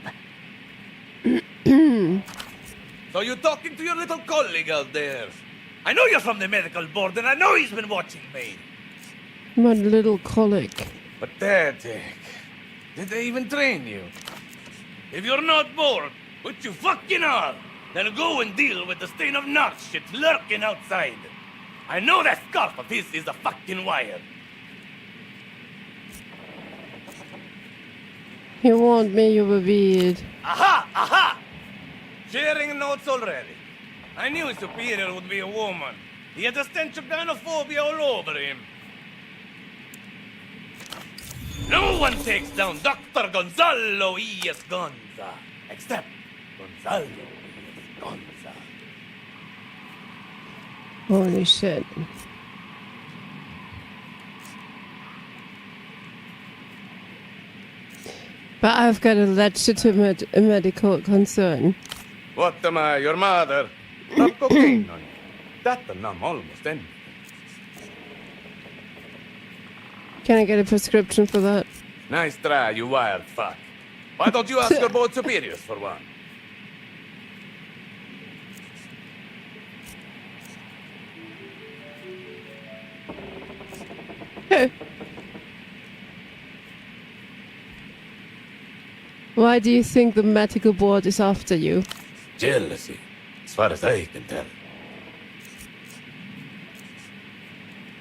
So you're talking to your little colleague out there? I know you're from the medical board, and I know he's been watching me. My little colic. Pathetic. Did they even train you? If you're not bored, which you fucking are, then go and deal with the stain of narc shit lurking outside. I know that scarf of his is a fucking wire. You want me, you were weird. Aha! Aha! Sharing notes already. I knew his superior would be a woman. He had a stench of gynophobia all over him. No one takes down Dr. Gonzalo E.S. Gonza, except Gonzalo E.S. Gonza. Holy shit. But I've got a legitimate medical concern. What am I, your mother? Rub cocaine on you. That'll numb almost anything. Can I get a prescription for that? Nice try, you wild fuck. Why don't you ask your board superiors for one? Why do you think the medical board is after you? Jealousy, as far as I can tell.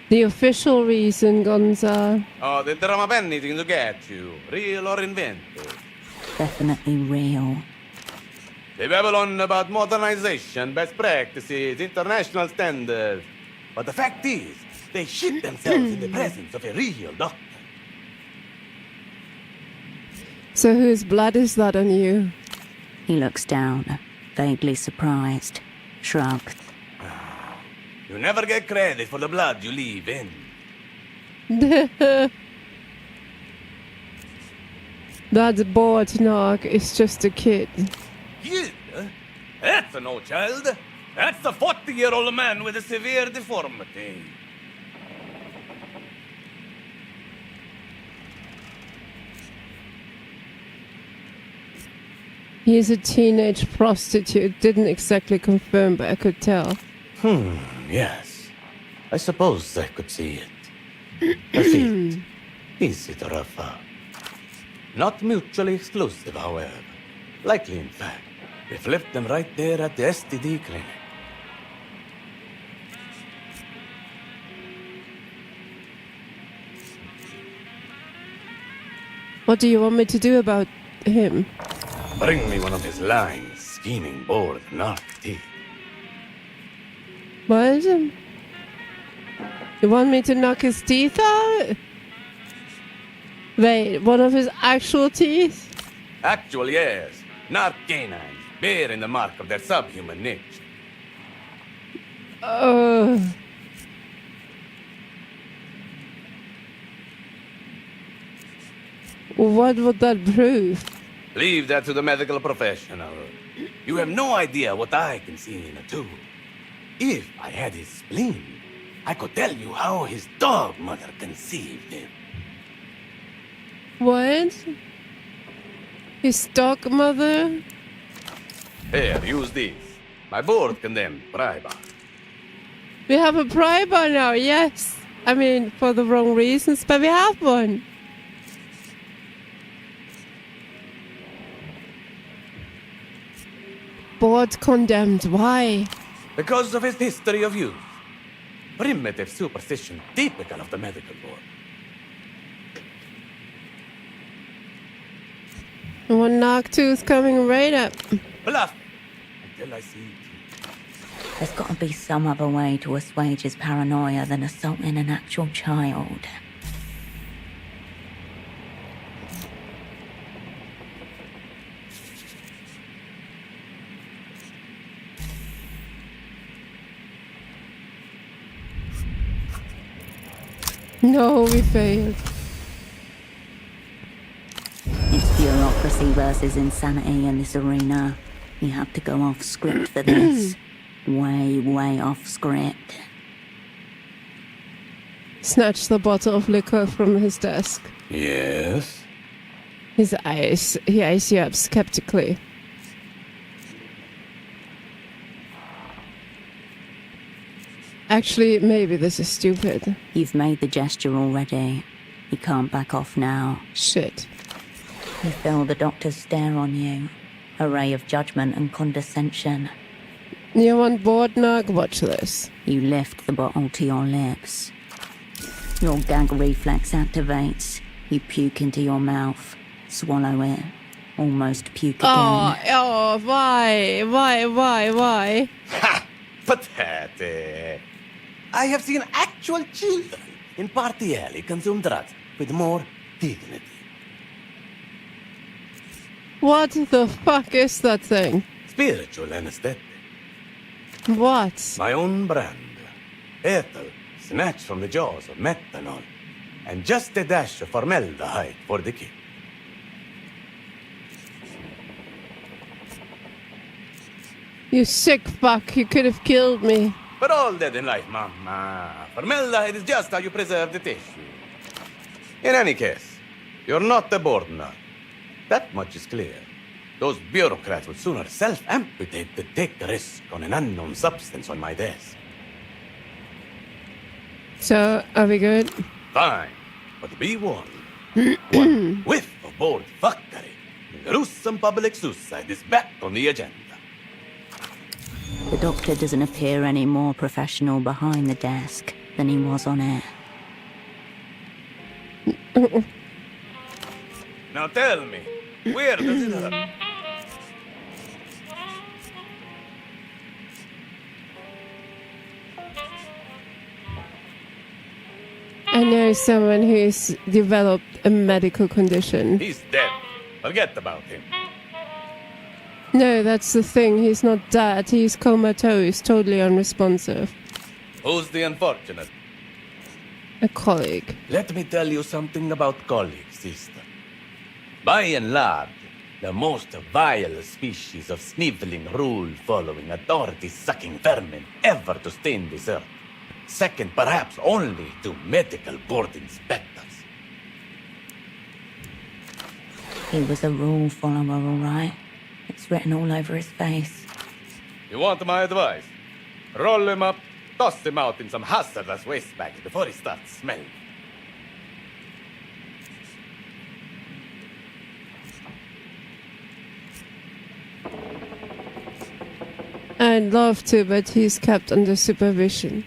The official reason, Gonza. Oh, they drum up anything to get you, real or invented. Definitely real. They babble on about modernization, best practices, international standards. But the fact is, they shit themselves in the presence of a real doctor. So whose blood is that on you? He looks down, vaguely surprised, shrugs. You never get credit for the blood you leave in. That board narc is just a kid. Kid? That's no child. That's a 40-year-old man with a severe deformity. He's a teenage prostitute. Didn't exactly confirm, but I could tell. Yes. I suppose I could see it. Her feet. Easy to refer. Not mutually exclusive, however. Likely, in fact. We flipped them right there at the STD clinic. What do you want me to do about him? Bring me one of his lying, scheming, bored narc teeth. What? You want me to knock his teeth out? Wait, one of his actual teeth? Actual, yes. Narc canines, bearing the mark of their subhuman niche. What would that prove? Leave that to the medical professional. You have no idea what I can see in a tube. If I had his spleen, I could tell you how his dog mother conceived him. What? His dog mother? Here, use this. My board condemned pry bar. We have a pry bar now, yes. I mean, for the wrong reasons, but we have one. Board condemned, why? Because of his history of use. Primitive superstition typical of the medical board. One knock tooth coming right up. Bluff! Until I see it. There's got to be some other way to assuage his paranoia than assaulting an actual child. No, we failed. It's bureaucracy versus insanity in this arena. You have to go off script for this. Way off script. Snatch the bottle of liquor from his desk. Yes? He eyes you up skeptically. Actually, maybe this is stupid. You've made the gesture already. You can't back off now. Shit. You feel the doctor's stare on you. A ray of judgment and condescension. You on board, Nug? Watch this. You lift the bottle to your lips. Your gag reflex activates. You puke into your mouth. Swallow it. Almost puke again. Why? Why? Ha! Pathetic. I have seen actual children in party alley consume drugs with more dignity. What the fuck is that thing? Spiritual anesthetic. What? My own brand. Ethel, snatched from the jaws of methanol. And just a dash of formaldehyde for the kick. You sick fuck, you could have killed me. But all dead in life, Mama. Formaldehyde is just how you preserve the tissue. In any case, you're not aboard now. That much is clear. Those bureaucrats would sooner self-amputate than take the risk on an unknown substance on my desk. So, are we good? Fine, but be warned. One whiff of bold fuckery, gruesome public suicide is back on the agenda. The doctor doesn't appear any more professional behind the desk than he was on it. Now tell me, where does it hurt? I know someone who's developed a medical condition. He's dead. Forget about him. No, that's the thing. He's not dead. He's comatose, totally unresponsive. Who's the unfortunate? A colleague. Let me tell you something about colleagues, sister. By and large, the most vile species of sniveling, rule-following, authority-sucking vermin ever to stain this earth. Second, perhaps only to medical board inspectors. He was a rule follower, all right. It's written all over his face. You want my advice? Roll him up, toss him out in some hazardous waste bags before he starts smelling. I'd love to, but he's kept under supervision.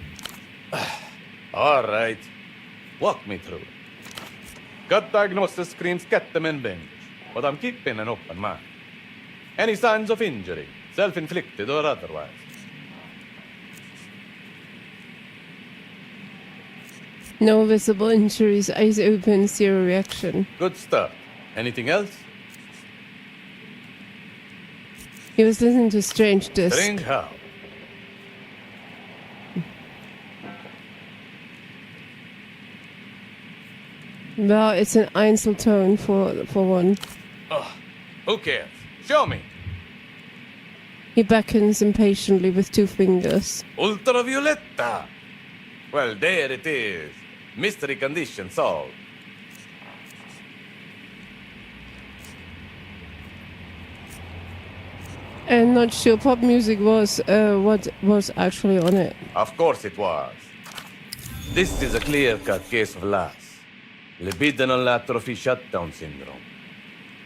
All right. Walk me through it. Gut diagnosis screams ketamine and binge, but I'm keeping an open mind. Any signs of injury, self-inflicted or otherwise? No visible injuries, eyes open, zero reaction. Good stuff. Anything else? He was listening to Strange Disc. Strange how? Well, it's an Einzeltone for one. Oh, who cares? Show me. He beckons impatiently with 2 fingers. Ultravioletta. Well, there it is. Mystery condition solved. I'm not sure pop music was what was actually on it. Of course it was. This is a clear-cut case of LAS. Libidinal atrophy shutdown syndrome.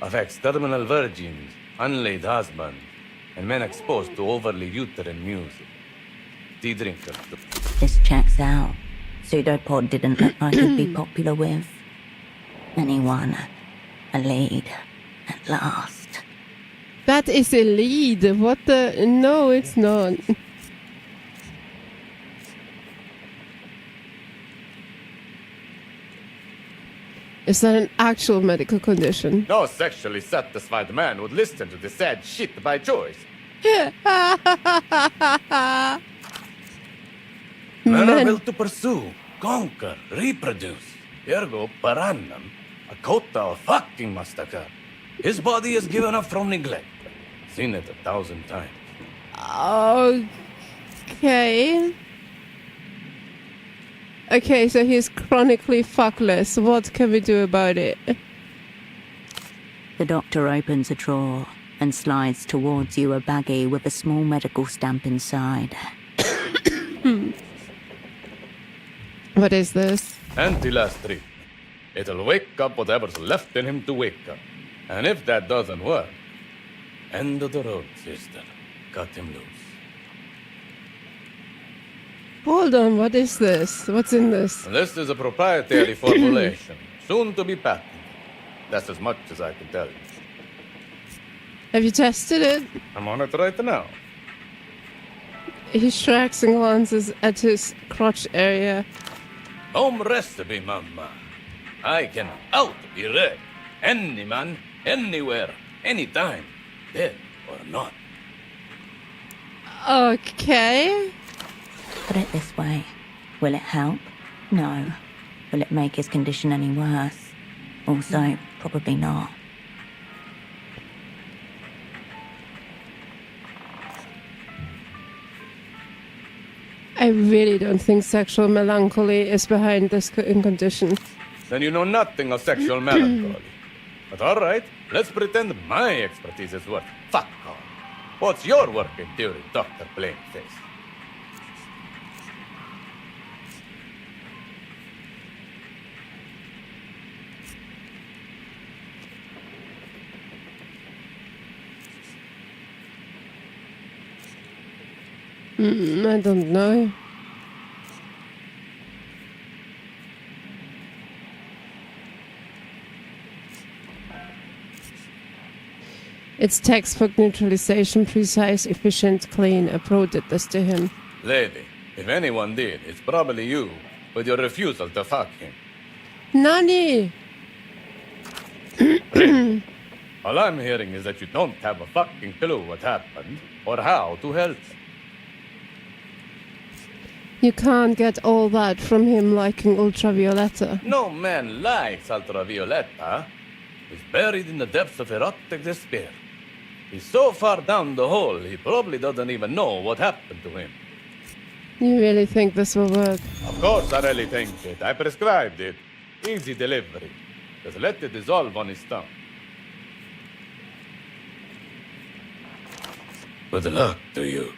Affects terminal virgins, unlaid husbands, and men exposed to overly uterine music. Tea drinkers. This checks out. Pseudopod didn't look like he'd be popular with anyone. A lead, at last. That is a lead. What the? No, it's not. Is that an actual medical condition? No sexually satisfied man would listen to the sad shit by choice. Men are built to pursue, conquer, reproduce. Ergo, per annum, a quota of fucking must occur. His body is given up from neglect. Seen it 1,000 times. Okay. Okay, so he's chronically fuckless. What can we do about it? The doctor opens a drawer and slides towards you a baggie with a small medical stamp inside. What is this? Anti-last treatment. It'll wake up whatever's left in him to wake up. And if that doesn't work, end of the road, sister. Cut him loose. Hold on, what is this? What's in this? This is a proprietary formulation, soon to be patented. That's as much as I can tell you. Have you tested it? I'm on it right now. He shrugs and glances at his crotch area. Home recipe, mama. I can out-erect any man, anywhere, anytime, dead or not. Okay. Put it this way. Will it help? No. Will it make his condition any worse? Also, probably not. I really don't think sexual melancholy is behind this condition. Then you know nothing of sexual melancholy. But all right, let's pretend my expertise is worth fuck all. What's your working theory, Dr. Plainface? I don't know. It's textbook neutralization, precise, efficient, clean. I did this to him. Lady, if anyone did, it's probably you, with your refusal to fuck him. Nani! All I'm hearing is that you don't have a fucking clue what happened, or how to help him. You can't get all that from him liking Ultravioletta. No man likes Ultravioletta. He's buried in the depths of erotic despair. He's so far down the hole, he probably doesn't even know what happened to him. You really think this will work? Of course I really think it. I prescribed it. Easy delivery. Just let it dissolve on his tongue. Good luck to you.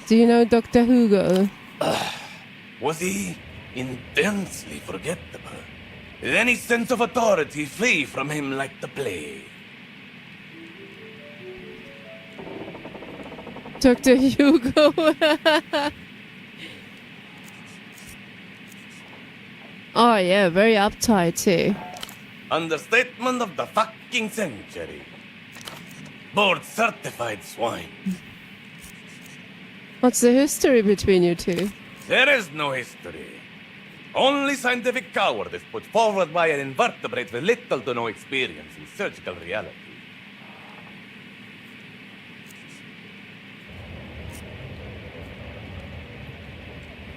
Do you know Dr. Hugo? Was he intensely forgettable? Did any sense of authority flee from him like the plague? Dr. Hugo. Oh yeah, very uptight too. Understatement of the fucking century. Board certified swine. What's the history between you two? There is no history. Only scientific cowardice put forward by an invertebrate with little to no experience in surgical reality.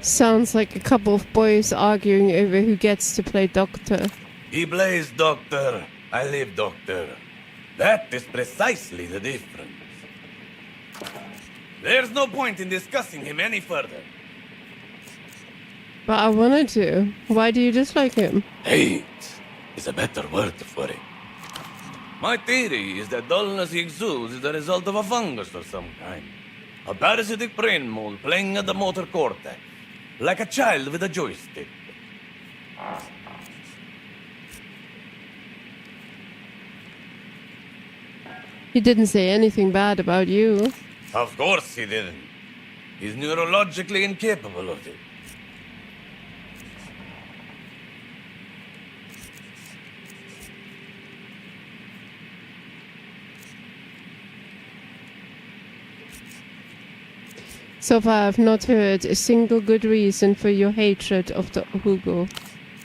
Sounds like a couple of boys arguing over who gets to play doctor. He plays doctor, I live doctor. That is precisely the difference. There's no point in discussing him any further. But I wanted to. Why do you dislike him? Hate is a better word for it. My theory is that dullness he exudes is the result of a fungus of some kind. A parasitic brain mold playing at the motor cortex. Like a child with a joystick. He didn't say anything bad about you. Of course he didn't. He's neurologically incapable of it. So far, I've not heard a single good reason for your hatred of the Hugo.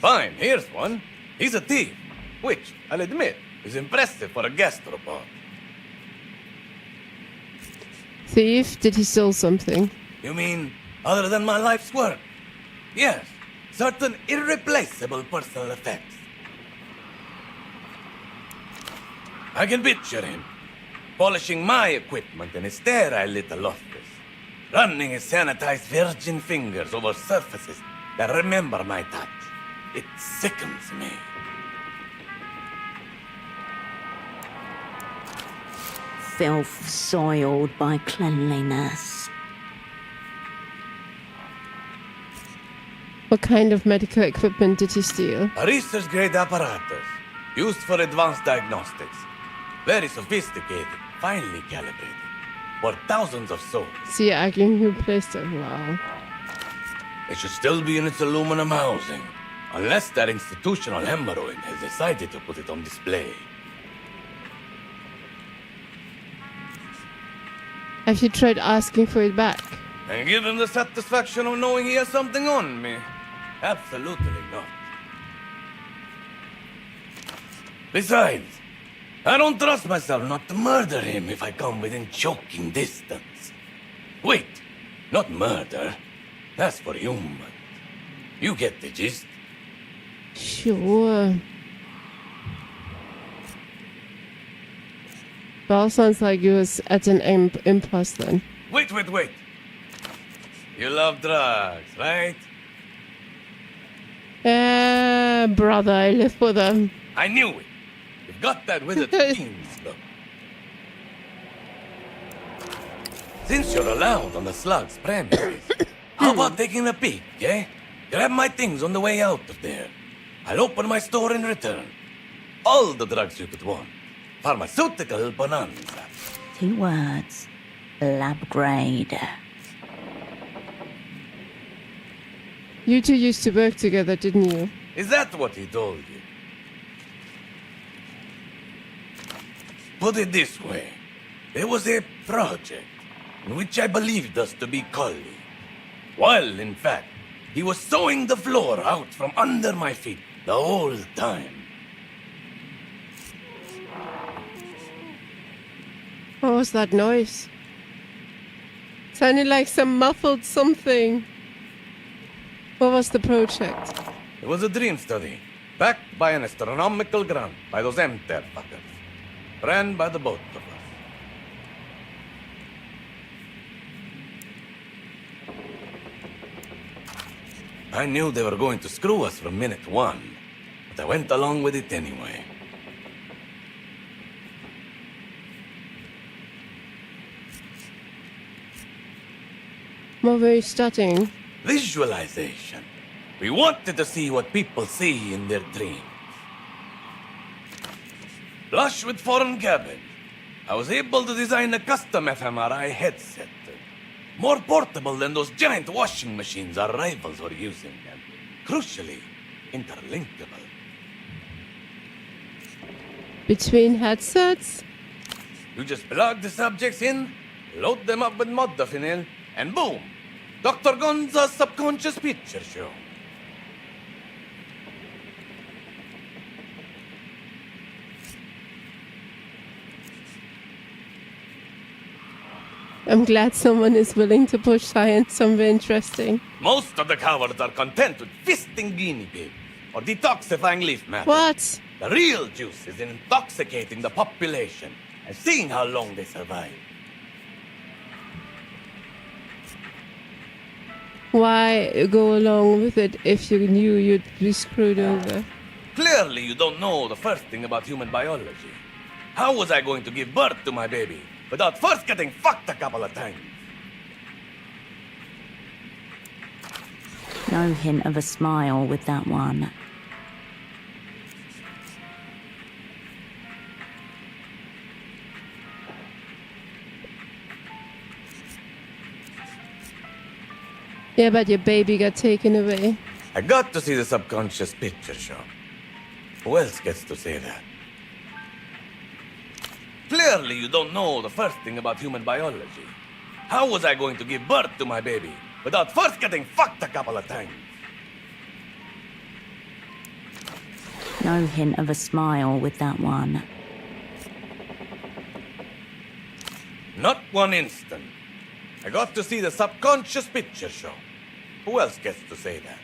Fine, here's one. He's a thief, which, I'll admit, is impressive for a gastropod. Thief? Did he steal something? You mean, other than my life's work? Yes, certain irreplaceable personal effects. I can picture him, polishing my equipment in a sterile little office. Running his sanitized virgin fingers over surfaces that remember my touch. It sickens me. filth soiled by cleanliness. What kind of medical equipment did you steal? A research-grade apparatus used for advanced diagnostics. Very sophisticated, finely calibrated. For thousands of souls. See, I can who placed it. Wow. It should still be in its aluminum housing. Unless that institutional hemorrhoid has decided to put it on display. Have you tried asking for it back? And give him the satisfaction of knowing he has something on me? Absolutely not. Besides, I don't trust myself not to murder him if I come within choking distance. Wait, not murder. That's for human. You get the gist. Sure. Well, sounds like you was at an impasse then. Wait. You love drugs, right? Brother, I live for them. I knew it. You've got that with the teens, look. Since you're allowed on the slug's premises, how about taking a peek, eh? Grab my things on the way out of there. I'll open my store in return. All the drugs you could want. Pharmaceutical bonanza. 2 words. Lab grade. You two used to work together, didn't you? Is that what he told you? Put it this way. There was a project in which I believed us to be colleagues. While, in fact, he was sawing the floor out from under my feet the whole time. What was that noise? Sounded like some muffled something. What was the project? It was a dream study, backed by an astronomical grant by those MTER fuckers. Ran by the both of us. I knew they were going to screw us from minute 1, but I went along with it anyway. What were you studying? Visualization. We wanted to see what people see in their dreams. Flush with foreign cabbage, I was able to design a custom fMRI headset. More portable than those giant washing machines our rivals were using, and crucially, interlinkable. Between headsets? You just plug the subjects in, load them up with modafinil, and boom! Dr. Gonza's subconscious picture show. I'm glad someone is willing to push science somewhere interesting. Most of the cowards are content with fisting guinea pigs or detoxifying leaf matter. What? The real juice is in intoxicating the population and seeing how long they survive. Why go along with it if you knew you'd be screwed over? Clearly you don't know the first thing about human biology. How was I going to give birth to my baby without first getting fucked a couple of times? No hint of a smile with that one. Yeah, but your baby got taken away. I got to see the subconscious picture show. Who else gets to say that? Clearly you don't know the first thing about human biology. How was I going to give birth to my baby without first getting fucked a couple of times? No hint of a smile with that one. Not one instant. I got to see the subconscious picture show. Who else gets to say that?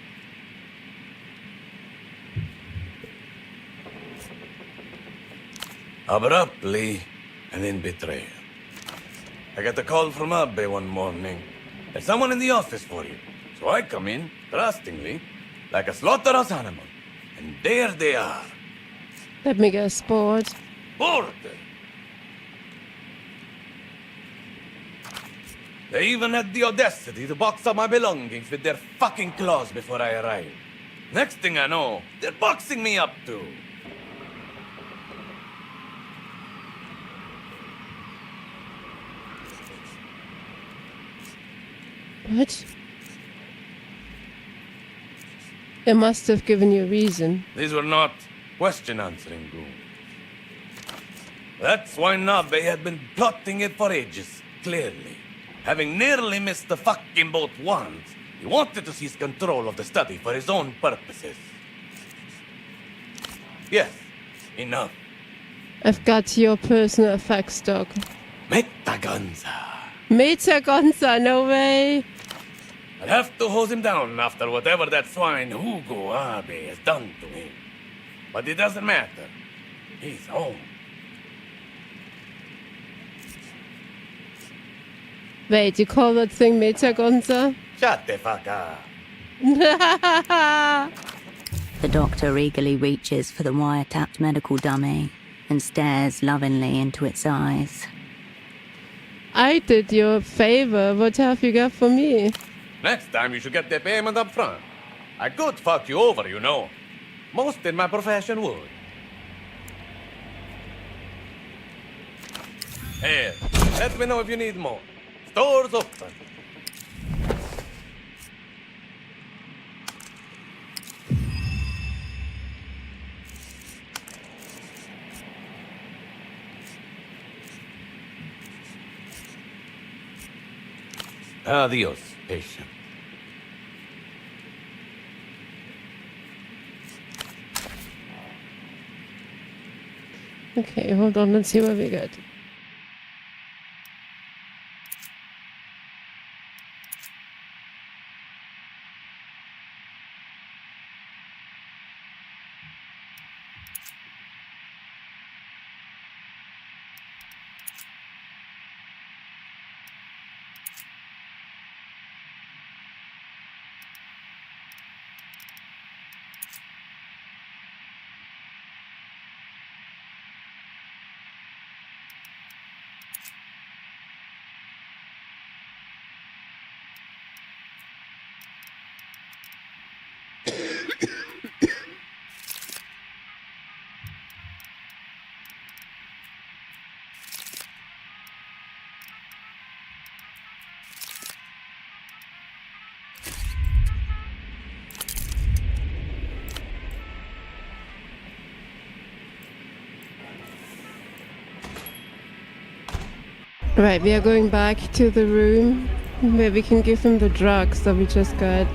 Abruptly, and in betrayal. I got a call from Abbe one morning. There's someone in the office for you. So I come in, trustingly, like a slaughterhouse animal. And there they are. Let me guess, bored. Bored! They even had the audacity to box up my belongings with their fucking claws before I arrived. Next thing I know, they're boxing me up too. What? They must have given you a reason. These were not question-answering goons. That's why Nabe had been plotting it for ages, clearly. Having nearly missed the fucking boat once, he wanted to seize control of the study for his own purposes. Yes, enough. I've got your personal effects dog. Metagonza. Metagonza, no way. I'll have to hose him down after whatever that swine Hugo Abe has done to him. But it doesn't matter. He's home. Wait, you call that thing Metagonza? Shut the fuck up. The doctor eagerly reaches for the wiretapped medical dummy and stares lovingly into its eyes. I did you a favor. What have you got for me? Next time you should get the payment up front. I could fuck you over, you know. Most in my profession would. Here, let me know if you need more. Store's open. Adios, patient. Okay, hold on, let's see what we got. Right, we are going back to the room where we can give him the drugs that we just got.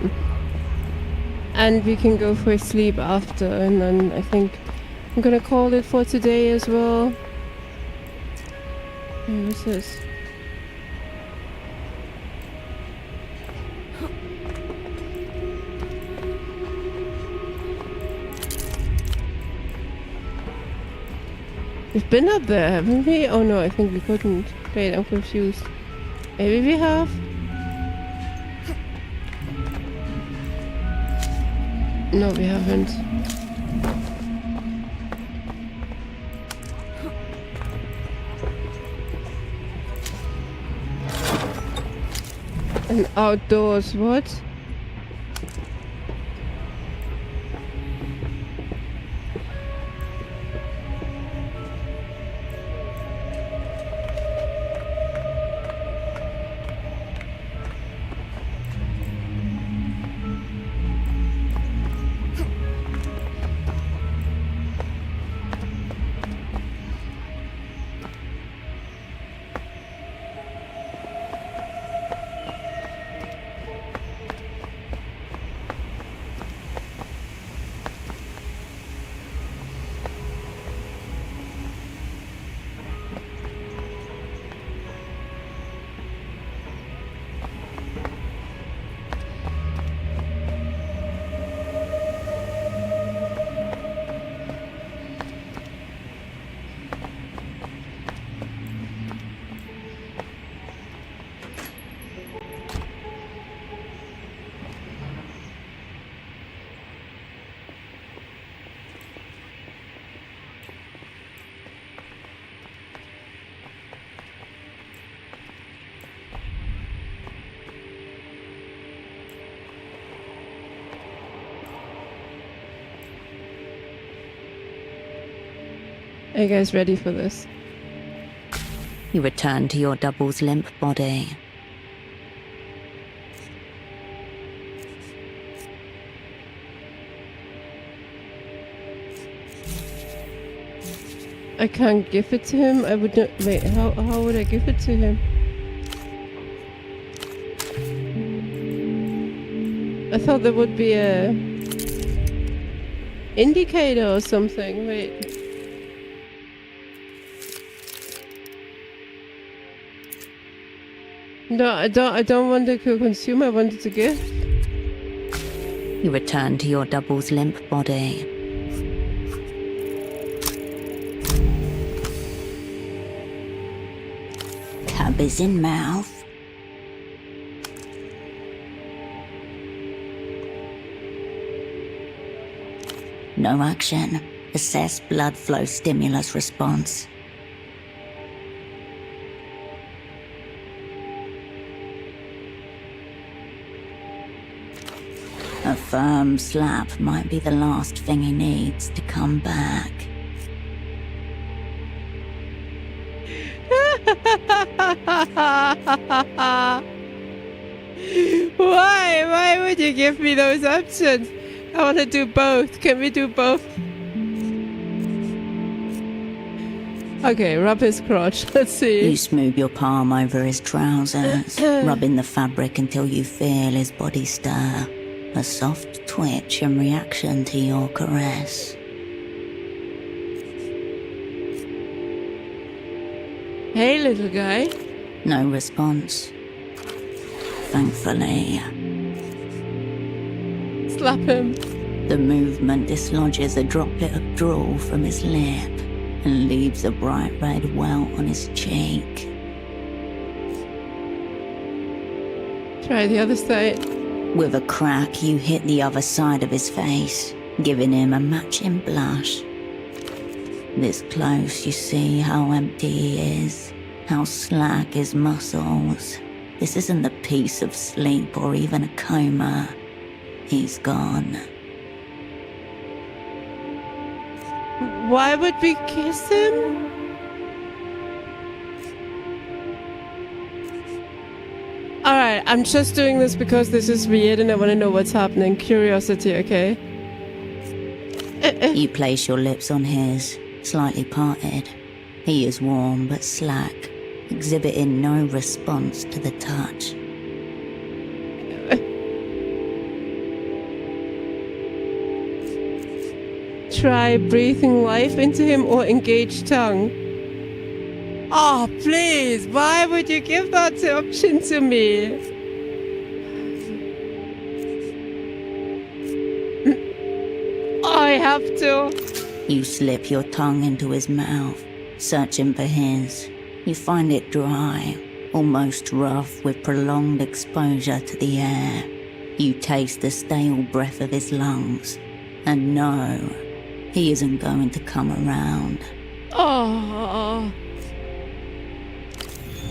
And we can go for a sleep after, and then I think I'm gonna call it for today as well. What's this? We've been up there, haven't we? Oh no, I think we couldn't. Wait, I'm confused. Maybe we have? No, we haven't. And outdoors, what? Are you guys ready for this? You return to your double's limp body. I can't give it to him. I would not. Wait, how would I give it to him? I thought there would be a indicator or something. Wait. No, I don't want to consume. I wanted to give. You return to your double's limp body. Tab is in mouth. No action. Assess blood flow stimulus response. A firm slap might be the last thing he needs to come back. Why would you give me those options? I want to do both. Can we do both? Okay, rub his crotch. Let's see. You smooth your palm over his trousers, rubbing the fabric until you feel his body stir. A soft twitch in reaction to your caress. Hey, little guy. No response. Thankfully. Slap him. The movement dislodges a droplet of drool from his lip and leaves a bright red welt on his cheek. Try the other side. With a crack, you hit the other side of his face, giving him a matching blush. This close, you see how empty he is, how slack his muscles. This isn't the peace of sleep or even a coma. He's gone. Why would we kiss him? Alright, I'm just doing this because this is weird and I want to know what's happening. Curiosity, okay? You place your lips on his, slightly parted. He is warm but slack, exhibiting no response to the touch. Try breathing life into him or engage tongue. Oh, please, why would you give that option to me? I have to. You slip your tongue into his mouth, searching for his. You find it dry, almost rough with prolonged exposure to the air. You taste the stale breath of his lungs, and no, he isn't going to come around. Oh.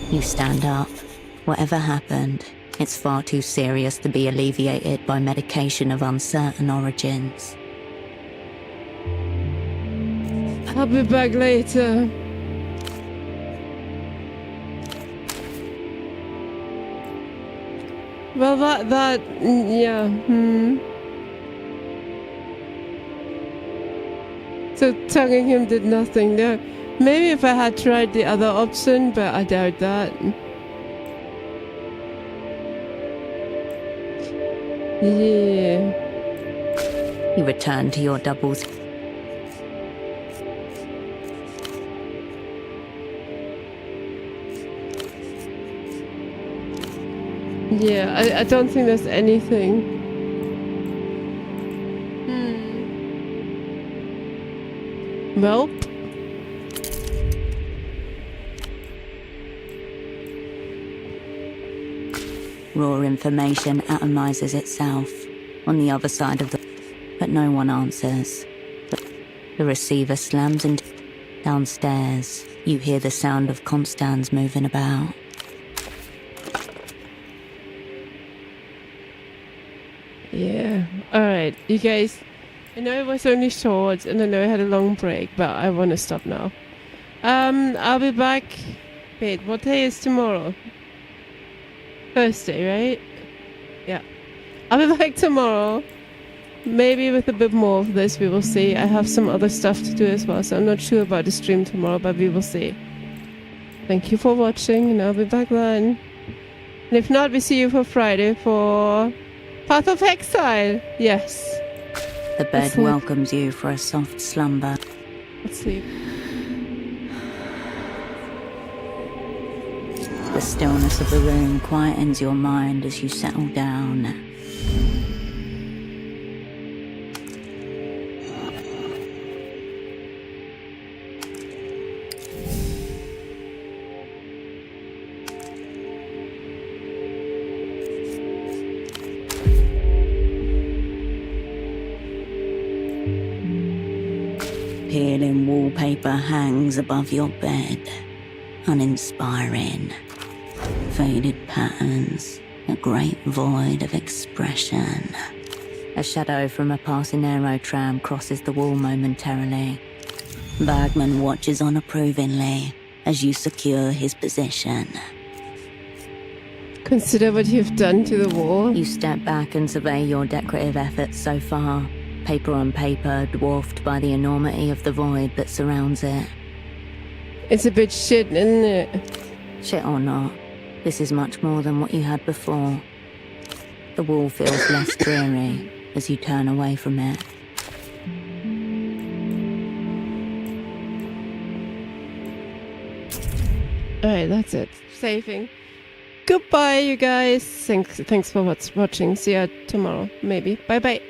You stand up. Whatever happened, it's far too serious to be alleviated by medication of uncertain origins. I'll be back later. Well, yeah, So tonguing him did nothing there. Maybe if I had tried the other option, but I doubt that. Yeah. You return to your doubles. Yeah, I don't think there's anything. Well. Raw information atomizes itself on the other side of the... But no one answers. The receiver slams in. Downstairs, you hear the sound of Constans moving about. Yeah. Alright, you guys, I know it was only short, and I know I had a long break, but I want to stop now. I'll be back. Wait, what day is tomorrow? Thursday, right? Yeah. I'll be back tomorrow. Maybe with a bit more of this, we will see. I have some other stuff to do as well, so I'm not sure about the stream tomorrow, but we will see. Thank you for watching, and I'll be back then. And if not, we see you for Friday for Path of Exile. Yes. The bed welcomes you for a soft slumber. Let's sleep. The stillness of the room quietens your mind as you settle down. Peeling wallpaper hangs above your bed, uninspiring. Faded patterns, a great void of expression. A shadow from a passing aero tram crosses the wall momentarily. Bergman watches on approvingly as you secure his position. Consider what you've done to the wall. You step back and survey your decorative efforts so far. Paper on paper, dwarfed by the enormity of the void that surrounds it. It's a bit shit, isn't it? Shit or not, this is much more than what you had before. The wall feels less dreary as you turn away from it. Alright, that's it. Saving. Goodbye, you guys. Thanks for watching. See you tomorrow, maybe. Bye-bye.